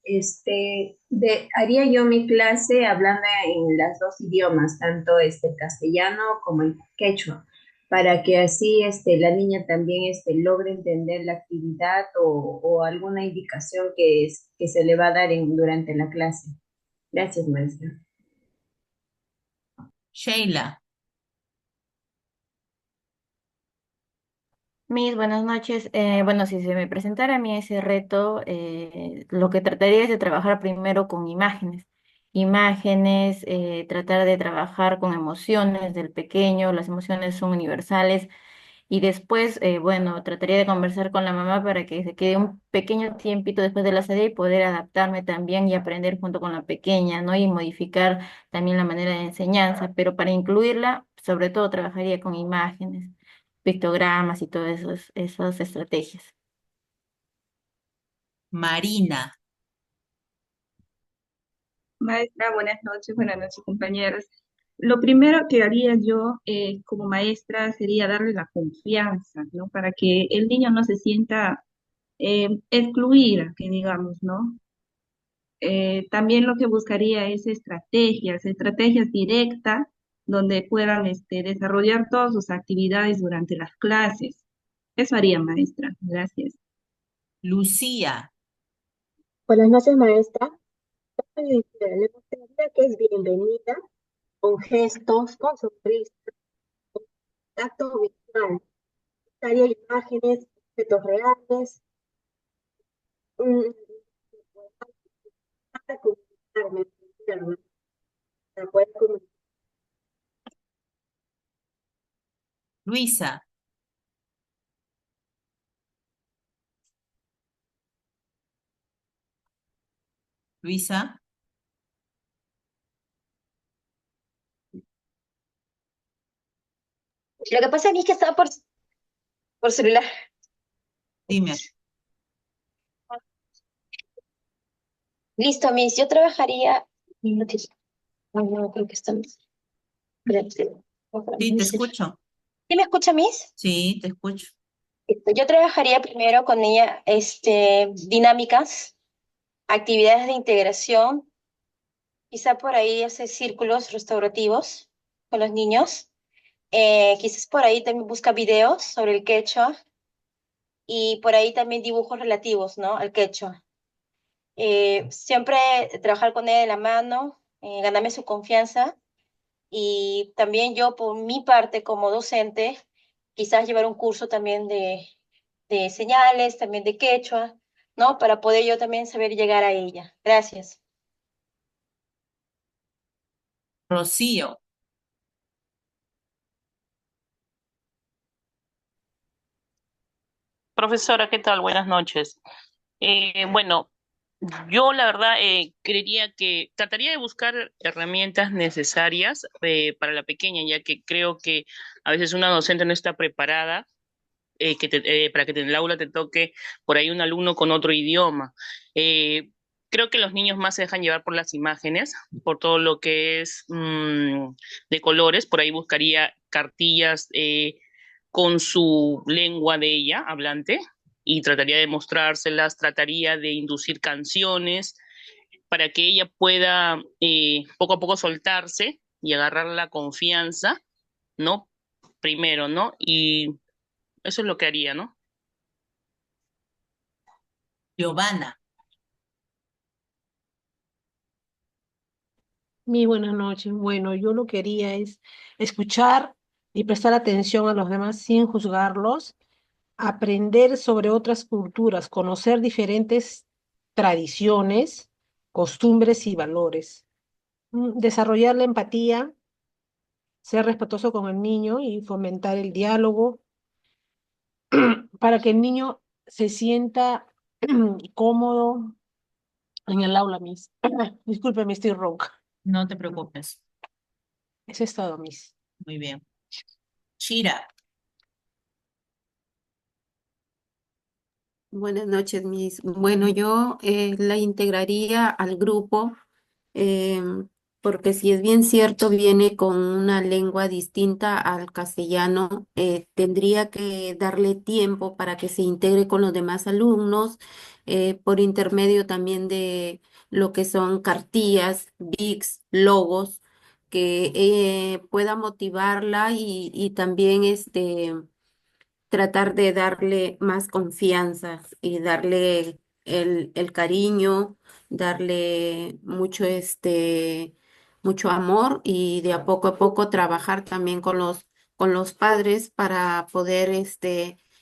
haría yo mi clase hablando en los dos idiomas, tanto castellano como el quechua, para que así la niña también logre entender la actividad o alguna indicación que se le va a dar durante la clase. Gracias, maestra. Sheila. Mis buenas noches. Bueno, si se me presentara a mí ese reto, lo que trataría es de trabajar primero con imágenes. Imágenes, tratar de trabajar con emociones del pequeño, las emociones son universales. Y después, bueno, trataría de conversar con la mamá para que se quede un pequeño tiempito después de la salida y poder adaptarme también y aprender junto con la pequeña, ¿no? Y modificar también la manera de enseñanza. Pero para incluirla, sobre todo, trabajaría con imágenes. pictogramas y todas esas estrategias. Marina. Maestra, buenas noches, compañeros. Lo primero que haría yo como maestra sería darle la confianza, ¿no? Para que el niño no se sienta excluida, que digamos, ¿no? También lo que buscaría es estrategias directas donde puedan desarrollar todas sus actividades durante las clases. Eso haría, maestra. Gracias. Lucía. Buenas noches, maestra. Le gustaría que es bienvenida con gestos, con sonrisas, tacto visual. Gustaría imágenes, objetos reales, mm, para comunicarme, para poder comunicar. Luisa. Luisa. Lo que pasa aquí es que estaba por celular. Dime. Listo, Miss. Yo trabajaría. No, no, creo que estamos. Sí, te escucho. ¿Sí me escucha, Miss? Sí, te escucho. Yo trabajaría primero con ella, dinámicas, actividades de integración, quizá por ahí hacer círculos restaurativos con los niños. Quizás por ahí también busca videos sobre el quechua y por ahí también dibujos relativos, ¿no? Al quechua. Siempre trabajar con ella de la mano, ganarme su confianza y también yo por mi parte como docente, quizás llevar un curso también de señales, también de quechua, ¿no? Para poder yo también saber llegar a ella. Gracias. Rocío. Profesora, ¿qué tal? Buenas noches. Bueno, yo la verdad creería que trataría de buscar herramientas necesarias para la pequeña, ya que creo que a veces una docente no está preparada para que en el aula te toque por ahí un alumno con otro idioma. Creo que los niños más se dejan llevar por las imágenes, por todo lo que es de colores. Por ahí buscaría cartillas con su lengua de ella, hablante, y trataría de mostrárselas, trataría de inducir canciones para que ella pueda poco a poco soltarse y agarrar la confianza, ¿no? Primero, ¿no? Y eso es lo que haría, ¿no? Giovanna. Mi buenas noches. Bueno, yo lo que haría es escuchar y prestar atención a los demás sin juzgarlos, aprender sobre otras culturas, conocer diferentes tradiciones, costumbres y valores. Desarrollar la empatía, ser respetuoso con el niño y fomentar el diálogo para que el niño se sienta cómodo en el aula, Miss. Discúlpeme, estoy ronca. No te preocupes. Eso es todo, Miss. Muy bien. Shira. Buenas noches, Miss. Bueno, yo la integraría al grupo porque si es bien cierto, viene con una lengua distinta al castellano, tendría que darle tiempo para que se integre con los demás alumnos por intermedio también de lo que son cartillas, VIX, logos, que pueda motivarla y también tratar de darle más confianza y darle el cariño, darle mucho, mucho amor y de a poco trabajar también con los padres para poder,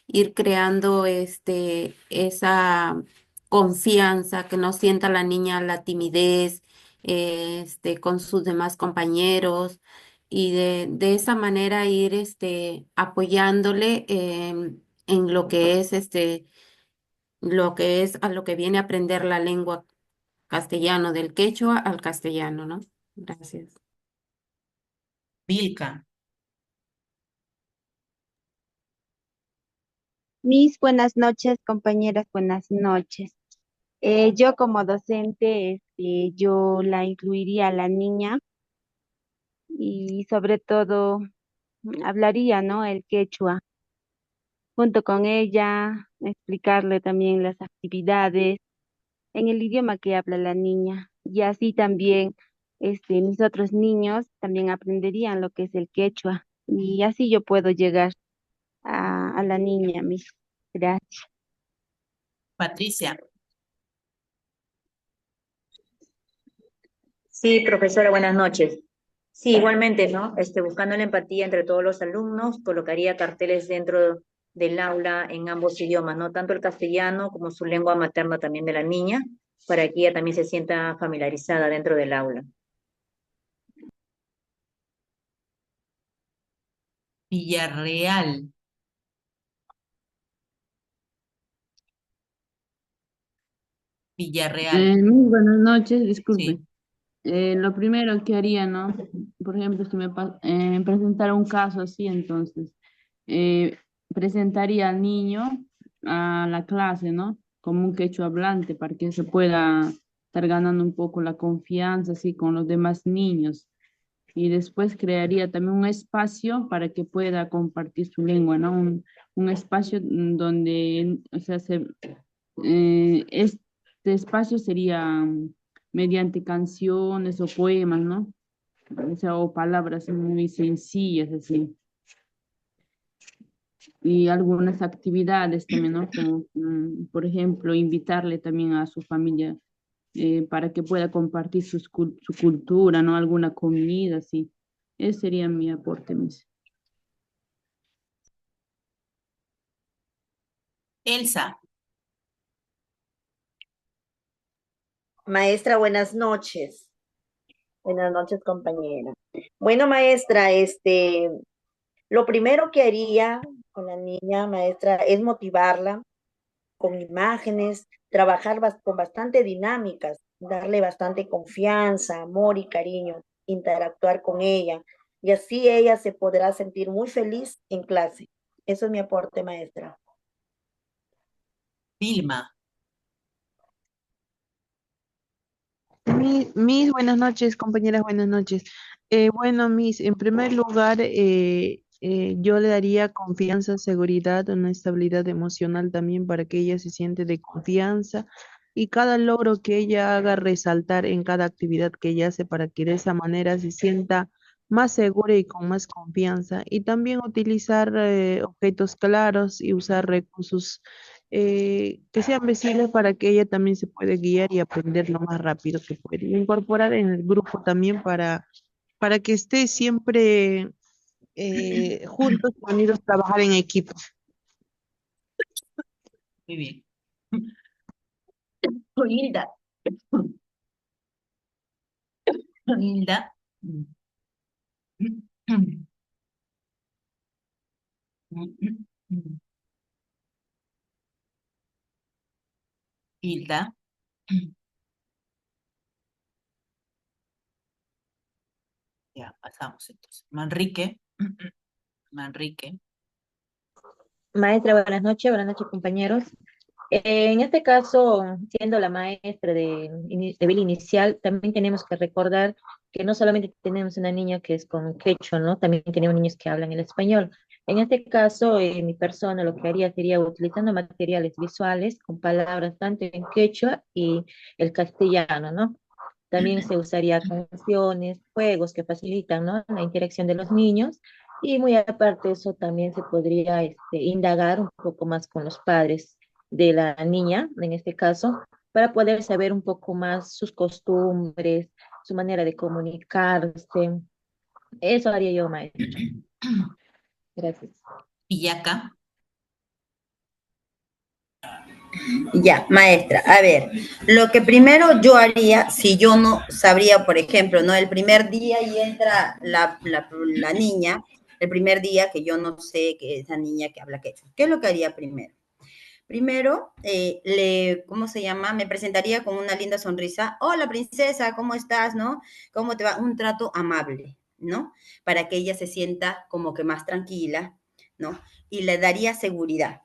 ir creando, esa confianza, que no sienta la niña la timidez, con sus demás compañeros y de esa manera ir apoyándole en lo que es a lo que viene a aprender la lengua castellano, del quechua al castellano, ¿no? Gracias. Vilca. Mis buenas noches, compañeras, buenas noches. Yo como docente, yo la incluiría a la niña y sobre todo hablaría, ¿no? El quechua junto con ella, explicarle también las actividades en el idioma que habla la niña. Y así también, mis otros niños también aprenderían lo que es el quechua. Y así yo puedo llegar a la niña, mis. Gracias. Patricia. Sí, profesora, buenas noches. Sí, igualmente, ¿no? Buscando la empatía entre todos los alumnos, colocaría carteles dentro del aula en ambos idiomas, ¿no? Tanto el castellano como su lengua materna también de la niña, para que ella también se sienta familiarizada dentro del aula. Villarreal. Villarreal. Muy buenas noches, disculpe. Sí. Lo primero que haría, ¿no? Por ejemplo, si me presentara un caso así, entonces, presentaría al niño a la clase, ¿no? Como un quechua hablante para que se pueda estar ganando un poco la confianza, así, con los demás niños. Y después crearía también un espacio para que pueda compartir su lengua, ¿no? Un espacio donde, o sea, este espacio sería mediante canciones o poemas, ¿no? O sea, o palabras muy sencillas, así. Y algunas actividades también, ¿no? Como, por ejemplo, invitarle también a su familia para que pueda compartir su cultura, ¿no? Alguna comida, así. Ese sería mi aporte, Miss. Elsa. Maestra, buenas noches. Buenas noches, compañera. Bueno, maestra, lo primero que haría con la niña, maestra, es motivarla con imágenes, trabajar con bastante dinámicas, darle bastante confianza, amor y cariño, interactuar con ella, y así ella se podrá sentir muy feliz en clase. Eso es mi aporte, maestra. Vilma. Mis, buenas noches, compañeras, buenas noches. Bueno, Miss, en primer lugar, yo le daría confianza, seguridad, una estabilidad emocional también para que ella se siente de confianza y cada logro que ella haga resaltar en cada actividad que ella hace para que de esa manera se sienta más segura y con más confianza. Y también utilizar objetos claros y usar recursos que sean visibles para que ella también se pueda guiar y aprender lo más rápido que puede. Y incorporar en el grupo también para que esté siempre juntos, unidos, trabajar en equipo. Muy bien. Hilda. Hilda. Hilda. Ya, pasamos entonces. Manrique. Manrique. Maestra, buenas noches, compañeros. En este caso, siendo la maestra de nivel inicial, también tenemos que recordar que no solamente tenemos una niña que es con quechua, ¿no? También tenemos niños que hablan el español. En este caso, mi persona lo que haría sería utilizando materiales visuales con palabras tanto en quechua y el castellano, ¿no? También se usaría canciones, juegos que facilitan, ¿no? La interacción de los niños. Y muy aparte de eso, también se podría indagar un poco más con los padres de la niña, en este caso, para poder saber un poco más sus costumbres, su manera de comunicarse. Eso haría yo, maestra. Gracias. Villaca. Ya, maestra, a ver, lo que primero yo haría, si yo no sabría, por ejemplo, ¿no? El primer día y entra la niña, el primer día que yo no sé que esa niña que habla quechua, ¿qué es lo que haría primero? Primero, ¿cómo se llama? Me presentaría con una linda sonrisa. Hola, princesa, ¿cómo estás, no? ¿Cómo te va? Un trato amable, ¿no? Para que ella se sienta como que más tranquila, ¿no? Y le daría seguridad.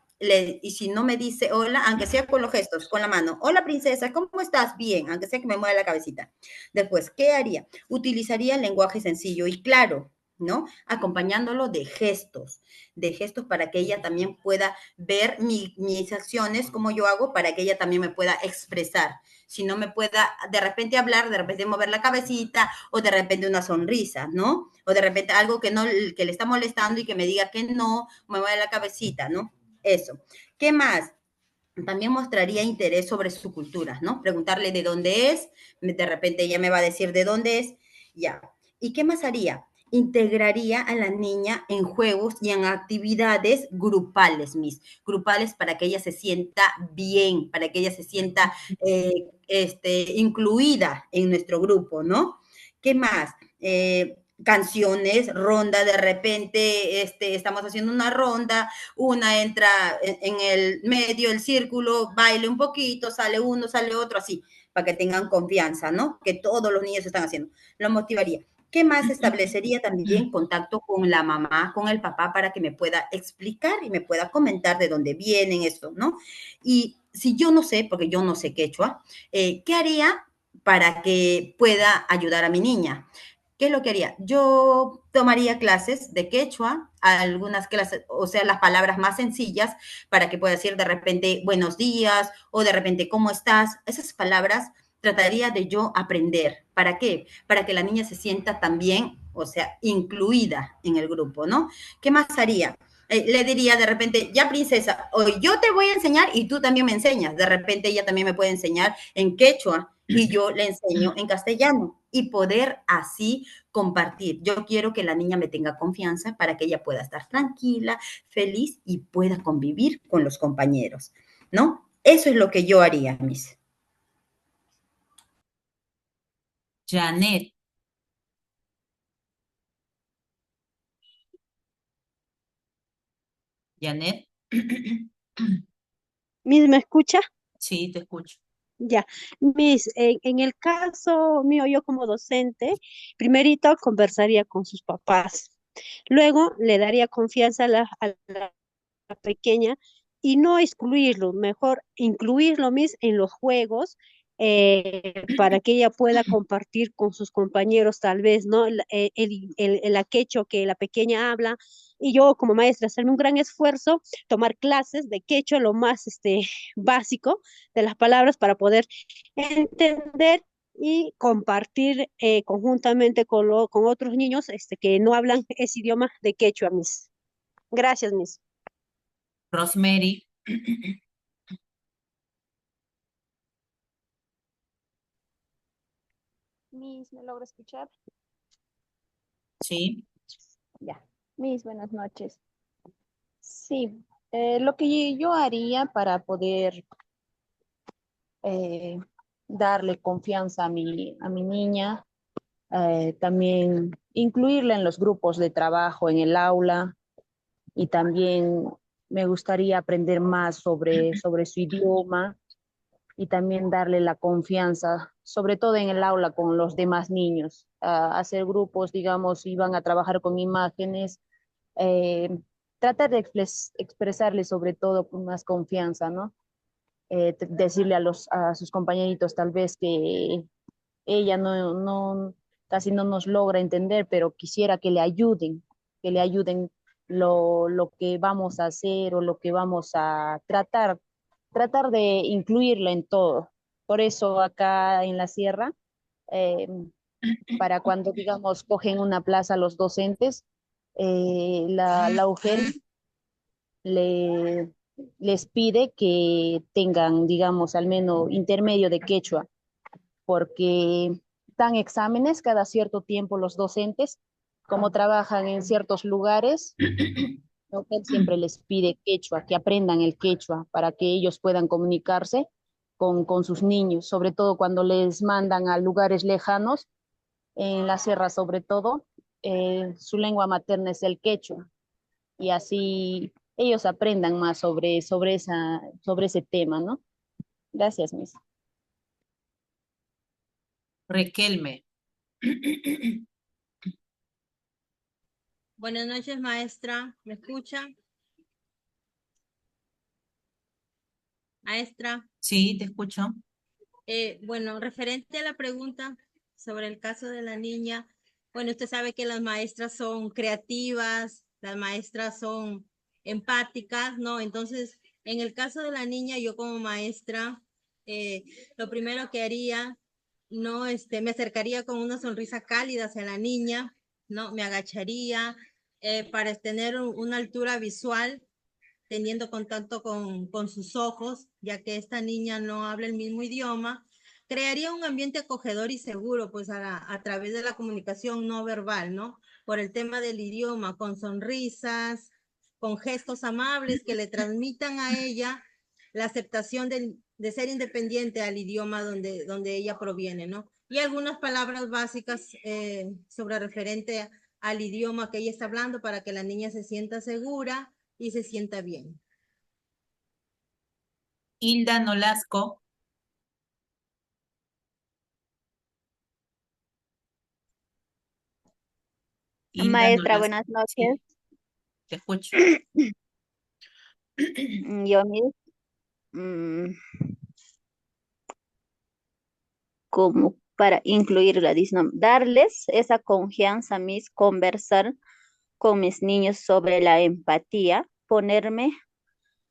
y si no me dice hola, aunque sea con los gestos, con la mano, hola princesa, ¿cómo estás? Bien, aunque sea que me mueva la cabecita. Después, ¿qué haría? Utilizaría el lenguaje sencillo y claro, ¿no? Acompañándolo de gestos para que ella también pueda ver mis acciones, como yo hago, para que ella también me pueda expresar. Si no me pueda de repente hablar, de repente mover la cabecita, o de repente una sonrisa, ¿no? O de repente algo que le está molestando y que me diga que no, me mueve la cabecita, ¿no? Eso. ¿Qué más? También mostraría interés sobre su cultura, ¿no? Preguntarle de dónde es, de repente ella me va a decir de dónde es, ya. ¿Y qué más haría? Integraría a la niña en juegos y en actividades grupales, grupales para que ella se sienta bien, para que ella se sienta incluida en nuestro grupo, ¿no? ¿Qué más? Canciones, ronda, de repente estamos haciendo una ronda, una entra en el medio, el círculo, baile un poquito, sale uno, sale otro, así, para que tengan confianza, ¿no? Que todos los niños están haciendo. Lo motivaría. ¿Qué más? Establecería también contacto con la mamá, con el papá, para que me pueda explicar y me pueda comentar de dónde vienen esto, ¿no? Y si yo no sé, porque yo no sé quechua, ¿qué haría para que pueda ayudar a mi niña? ¿Qué es lo que haría? Yo tomaría clases de quechua, algunas clases, o sea, las palabras más sencillas, para que pueda decir de repente buenos días o de repente cómo estás. Esas palabras trataría de yo aprender. ¿Para qué? Para que la niña se sienta también, o sea, incluida en el grupo, ¿no? ¿Qué más haría? Le diría de repente, ya princesa, hoy yo te voy a enseñar y tú también me enseñas. De repente ella también me puede enseñar en quechua y yo le enseño en castellano y poder así compartir. Yo quiero que la niña me tenga confianza para que ella pueda estar tranquila, feliz y pueda convivir con los compañeros, ¿no? Eso es lo que yo haría, Miss. Janet, Janet, Miss, ¿me escucha? sí, te escucho. Ya, Miss, en el caso mío, yo como docente, primerito conversaría con sus papás, luego le daría confianza a la pequeña y no excluirlo, mejor incluirlo, Miss, en los juegos para que ella pueda compartir con sus compañeros, tal vez, ¿no? El aquecho que la pequeña habla. Y yo como maestra hacerme un gran esfuerzo, tomar clases de quechua, lo más básico de las palabras para poder entender y compartir conjuntamente con otros niños que no hablan ese idioma de quechua, Miss. Gracias, Miss. Rosemary, Miss, ¿me logra escuchar? sí. Ya. Miss, buenas noches. Sí, lo que yo haría para poder eh, darle confianza a mi niña, también incluirla en los grupos de trabajo en el aula y también me gustaría aprender más sobre su idioma y también darle la confianza, sobre todo en el aula con los demás niños, hacer grupos, digamos, iban a trabajar con imágenes, eh, tratar de expresarle sobre todo con más confianza, ¿no? Decirle a sus compañeritos tal vez que ella casi no nos logra entender, pero quisiera que le ayuden lo que vamos a hacer o lo que vamos a tratar de incluirla en todo. Por eso acá en la sierra, eh, para cuando, digamos, cogen una plaza los docentes, la UGEL les pide que tengan, digamos, al menos intermedio de quechua, porque dan exámenes cada cierto tiempo los docentes, como trabajan en ciertos lugares, ¿no? Él siempre les pide quechua, que aprendan el quechua para que ellos puedan comunicarse con sus niños, sobre todo cuando les mandan a lugares lejanos, en la sierra sobre todo, su lengua materna es el quechua y así ellos aprendan más sobre ese tema, ¿no? Gracias, Miss. Riquelme, Buenas noches, maestra. ¿Me escucha? Maestra, Sí, te escucho. bueno, referente a la pregunta sobre el caso de la niña, bueno, usted sabe que las maestras son creativas, las maestras son empáticas, ¿no? Entonces, en el caso de la niña, yo como maestra, eh, lo primero que haría, no, me acercaría con una sonrisa cálida hacia la niña, ¿no? Me agacharía para tener una altura visual teniendo contacto con sus ojos, ya que esta niña no habla el mismo idioma, crearía un ambiente acogedor y seguro, pues a través de la comunicación no verbal, ¿no? Por el tema del idioma, con sonrisas, con gestos amables que le transmitan a ella la aceptación de ser independiente al idioma donde ella proviene, ¿no? Y algunas palabras básicas sobre referente al idioma que ella está hablando para que la niña se sienta segura y se sienta bien. Hilda Nolasco. Hilda Maestra, Nolasco. buenas noches. Sí, te escucho. Yo mis, mm, como para incluirla, darles esa confianza, mis, conversar con mis niños sobre la empatía, ponerme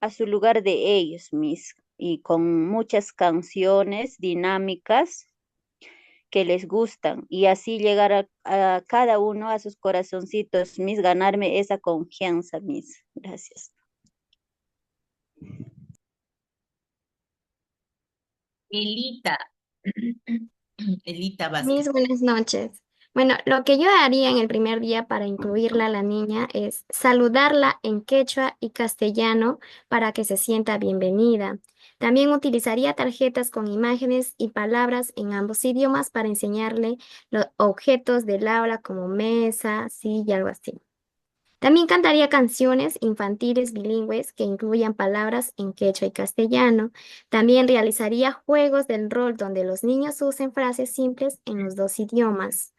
a su lugar de ellos, mis, y con muchas canciones dinámicas que les gustan y así llegar a cada uno a sus corazoncitos, mis, ganarme esa confianza, mis. Gracias. Elita. Elita Vázquez. Mis buenas noches. Bueno, lo que yo haría en el primer día para incluirla a la niña es saludarla en quechua y castellano para que se sienta bienvenida. También utilizaría tarjetas con imágenes y palabras en ambos idiomas para enseñarle los objetos del aula como mesa, silla, algo así. También cantaría canciones infantiles bilingües que incluyan palabras en quechua y castellano. También realizaría juegos del rol donde los niños usen frases simples en los dos idiomas.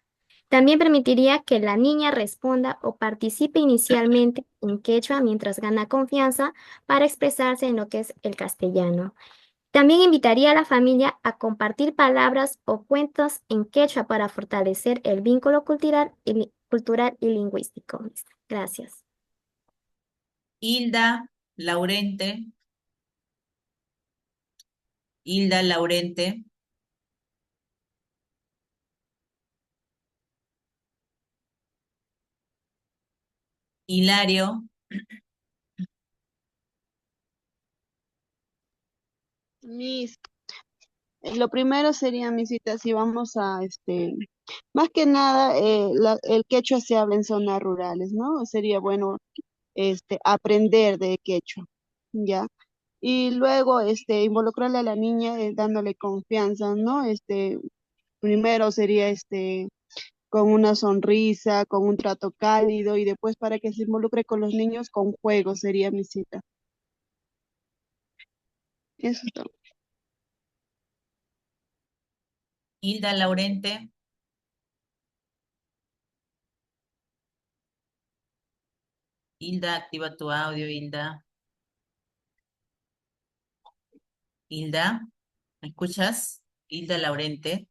También permitiría que la niña responda o participe inicialmente en quechua mientras gana confianza para expresarse en lo que es el castellano. También invitaría a la familia a compartir palabras o cuentos en quechua para fortalecer el vínculo cultural y lingüístico. Gracias. Hilda Laurente. Hilda Laurente. Hilario. Mis, lo primero sería, mi cita, si vamos a, más que nada, el quechua se habla en zonas rurales, ¿no? Sería bueno, aprender de quechua, ¿ya? Y luego, involucrarle a la niña, dándole confianza, ¿no? Primero sería, con una sonrisa, con un trato cálido, y después para que se involucre con los niños, con juegos, sería mi cita. Eso es todo. Hilda Laurente. Hilda, activa tu audio, Hilda. Hilda, ¿me escuchas? Hilda Laurente.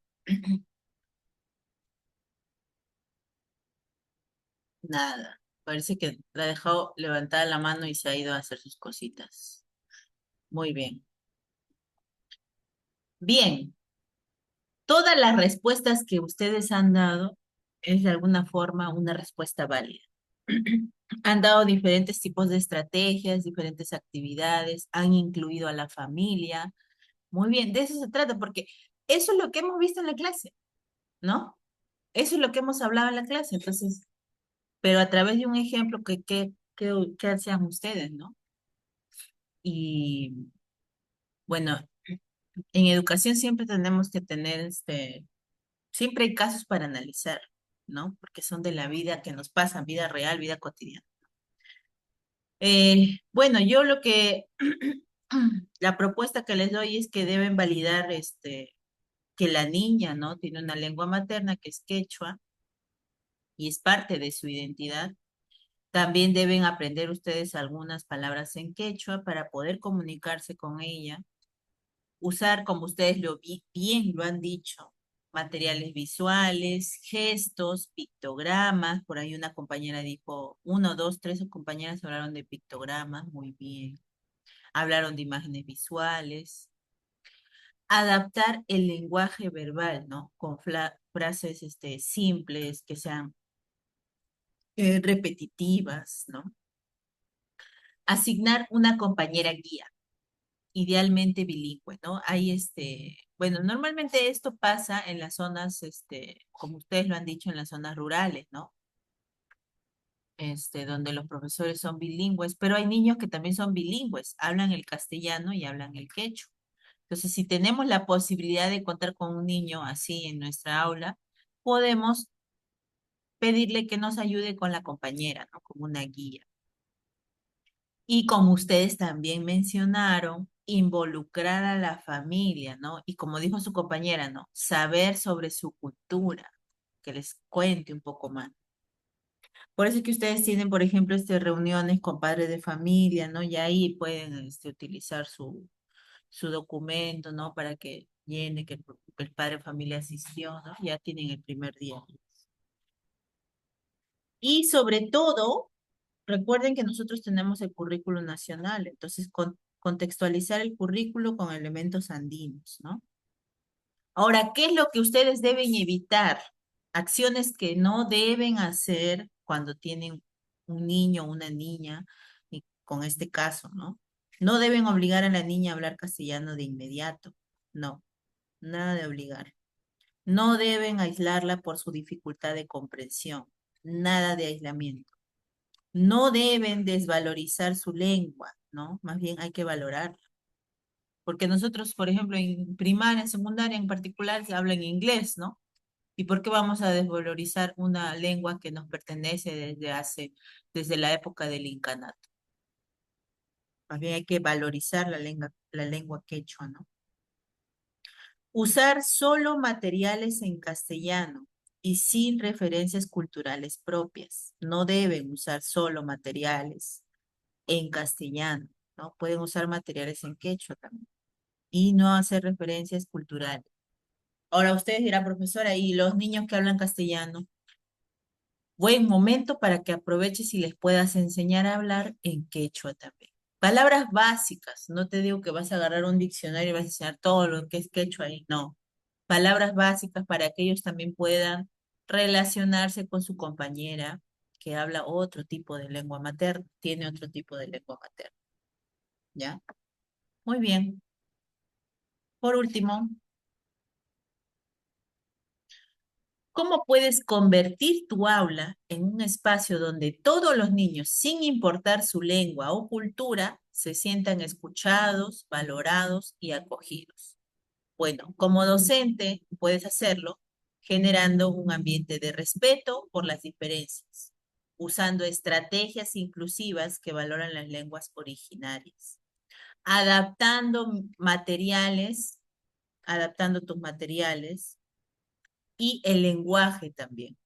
Nada, parece que la ha dejado levantada la mano y se ha ido a hacer sus cositas. Muy bien. Bien, todas las respuestas que ustedes han dado es de alguna forma una respuesta válida. Han dado diferentes tipos de estrategias, diferentes actividades, han incluido a la familia. Muy bien, de eso se trata, porque eso es lo que hemos visto en la clase, ¿no? Eso es lo que hemos hablado en la clase, entonces, pero a través de un ejemplo que hacían ustedes, ¿no? Y bueno, en educación siempre tenemos que tener, siempre hay casos para analizar, ¿no? Porque son de la vida que nos pasa, vida real, vida cotidiana. Bueno, yo lo que, la propuesta que les doy es que deben validar, que la niña, ¿no? Tiene una lengua materna que es quechua y es parte de su identidad. También deben aprender ustedes algunas palabras en quechua para poder comunicarse con ella. Usar, como ustedes bien lo han dicho, materiales visuales, gestos, pictogramas. Por ahí una compañera dijo, 1, 2, 3 compañeras hablaron de pictogramas, muy bien. Hablaron de imágenes visuales. Adaptar el lenguaje verbal, ¿no? Con frases simples, que sean repetitivas, ¿no? Asignar una compañera guía, idealmente bilingüe, ¿no? Hay bueno, normalmente esto pasa en las zonas, como ustedes lo han dicho, en las zonas rurales, ¿no? Donde los profesores son bilingües, pero hay niños que también son bilingües, hablan el castellano y hablan el quechua. Entonces, si tenemos la posibilidad de contar con un niño así en nuestra aula, podemos pedirle que nos ayude con la compañera, ¿no? Como una guía. Y como ustedes también mencionaron, involucrar a la familia, ¿no? Y como dijo su compañera, ¿no? Saber sobre su cultura, que les cuente un poco más. Por eso es que ustedes tienen, por ejemplo, reuniones con padres de familia, ¿no? Y ahí pueden utilizar su documento, ¿no? Para que llene que el padre de familia asistió, ¿no? Ya tienen el primer día. Y sobre todo, recuerden que nosotros tenemos el currículo nacional, entonces contextualizar el currículo con elementos andinos, ¿no? Ahora, ¿qué es lo que ustedes deben evitar? Acciones que no deben hacer cuando tienen un niño o una niña, y con este caso, ¿no? No deben obligar a la niña a hablar castellano de inmediato, no, nada de obligar. No deben aislarla por su dificultad de comprensión, nada de aislamiento. No deben desvalorizar su lengua, ¿no? Más bien hay que valorarla. Porque nosotros, por ejemplo, en primaria, en secundaria en particular, se habla en inglés, ¿no? ¿Y por qué vamos a desvalorizar una lengua que nos pertenece desde la época del incanato? Más bien hay que valorizar la lengua quechua, ¿no? Usar solo materiales en castellano y sin referencias culturales propias. No deben usar solo materiales en castellano, ¿no? Pueden usar materiales en quechua también y no hacer referencias culturales. Ahora ustedes dirán, profesora, ¿y los niños que hablan castellano? Buen momento para que aproveches y les puedas enseñar a hablar en quechua también. Palabras básicas, no te digo que vas a agarrar un diccionario y vas a enseñar todo lo que es quechua ahí, no. Palabras básicas para que ellos también puedan relacionarse con su compañera que habla otro tipo de lengua materna, tiene otro tipo de lengua materna. ¿Ya? Muy bien. Por último, ¿cómo puedes convertir tu aula en un espacio donde todos los niños, sin importar su lengua o cultura, se sientan escuchados, valorados y acogidos? Bueno, como docente puedes hacerlo generando un ambiente de respeto por las diferencias, usando estrategias inclusivas que valoran las lenguas originarias, adaptando materiales, adaptando tus materiales y el lenguaje también,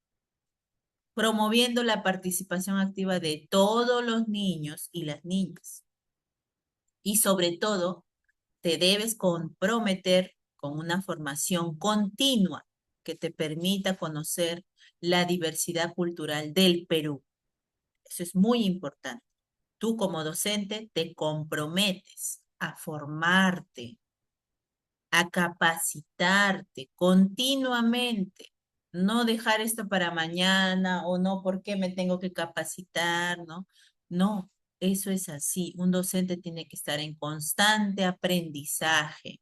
promoviendo la participación activa de todos los niños y las niñas. Y sobre todo, te debes comprometer con una formación continua que te permita conocer la diversidad cultural del Perú. Eso es muy importante. Tú como docente te comprometes a formarte, a capacitarte continuamente. No dejar esto para mañana o no, ¿por qué me tengo que capacitar? No, no, eso es así. Un docente tiene que estar en constante aprendizaje.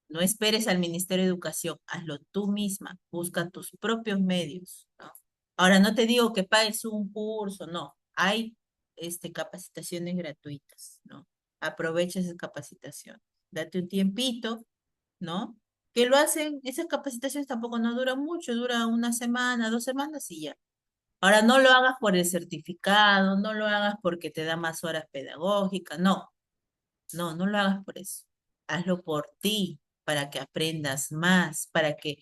No esperes al Ministerio de Educación, hazlo tú misma, busca tus propios medios, ¿no? Ahora, no te digo que pagues un curso, no. Hay capacitaciones gratuitas, ¿no? Aprovecha esa capacitación. Date un tiempito, ¿no? Que lo hacen, esas capacitaciones tampoco no duran mucho, dura una semana, 2 semanas y ya. Ahora, no lo hagas por el certificado, no lo hagas porque te da más horas pedagógicas, no. No, no lo hagas por eso. Hazlo por ti, para que aprendas más, para que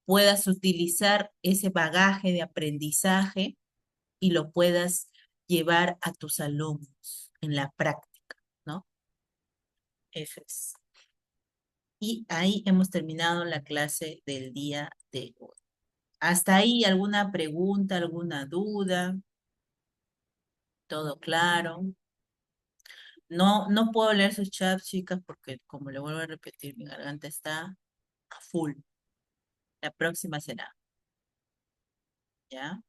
puedas utilizar ese bagaje de aprendizaje y lo puedas llevar a tus alumnos en la práctica, ¿no? Eso es. Y ahí hemos terminado la clase del día de hoy. ¿Hasta ahí alguna pregunta, alguna duda? ¿Todo claro? No puedo leer sus chats, chicas, porque como le vuelvo a repetir, mi garganta está a full. La próxima será, ¿ya?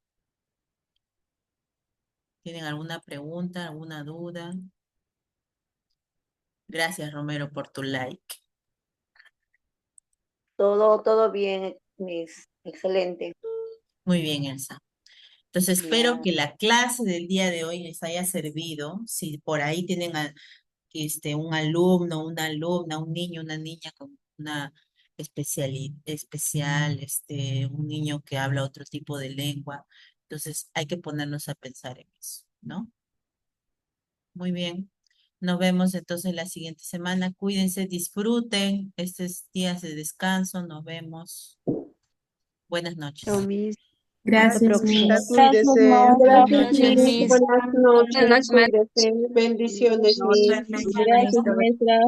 ¿Tienen alguna pregunta, alguna duda? Gracias, Romero, por tu like. Todo bien, Miss. Excelente. Muy bien, Elsa. Entonces, espero que la clase del día de hoy les haya servido. Si por ahí tienen un alumno, una alumna, un niño, una niña con una un niño que habla otro tipo de lengua. Entonces, hay que ponernos a pensar en eso, ¿no? Muy bien. Nos vemos entonces la siguiente semana. Cuídense, disfruten estos días de descanso. Nos vemos. Buenas noches. Chao, Miss. Gracias, Próxima, Miss. cuídese. Gracias, Gracias, Miss. Miss. Buenas noches. Buenas noches, Cuídese. Bendiciones, Miss. Gracias, Gracias, maestra.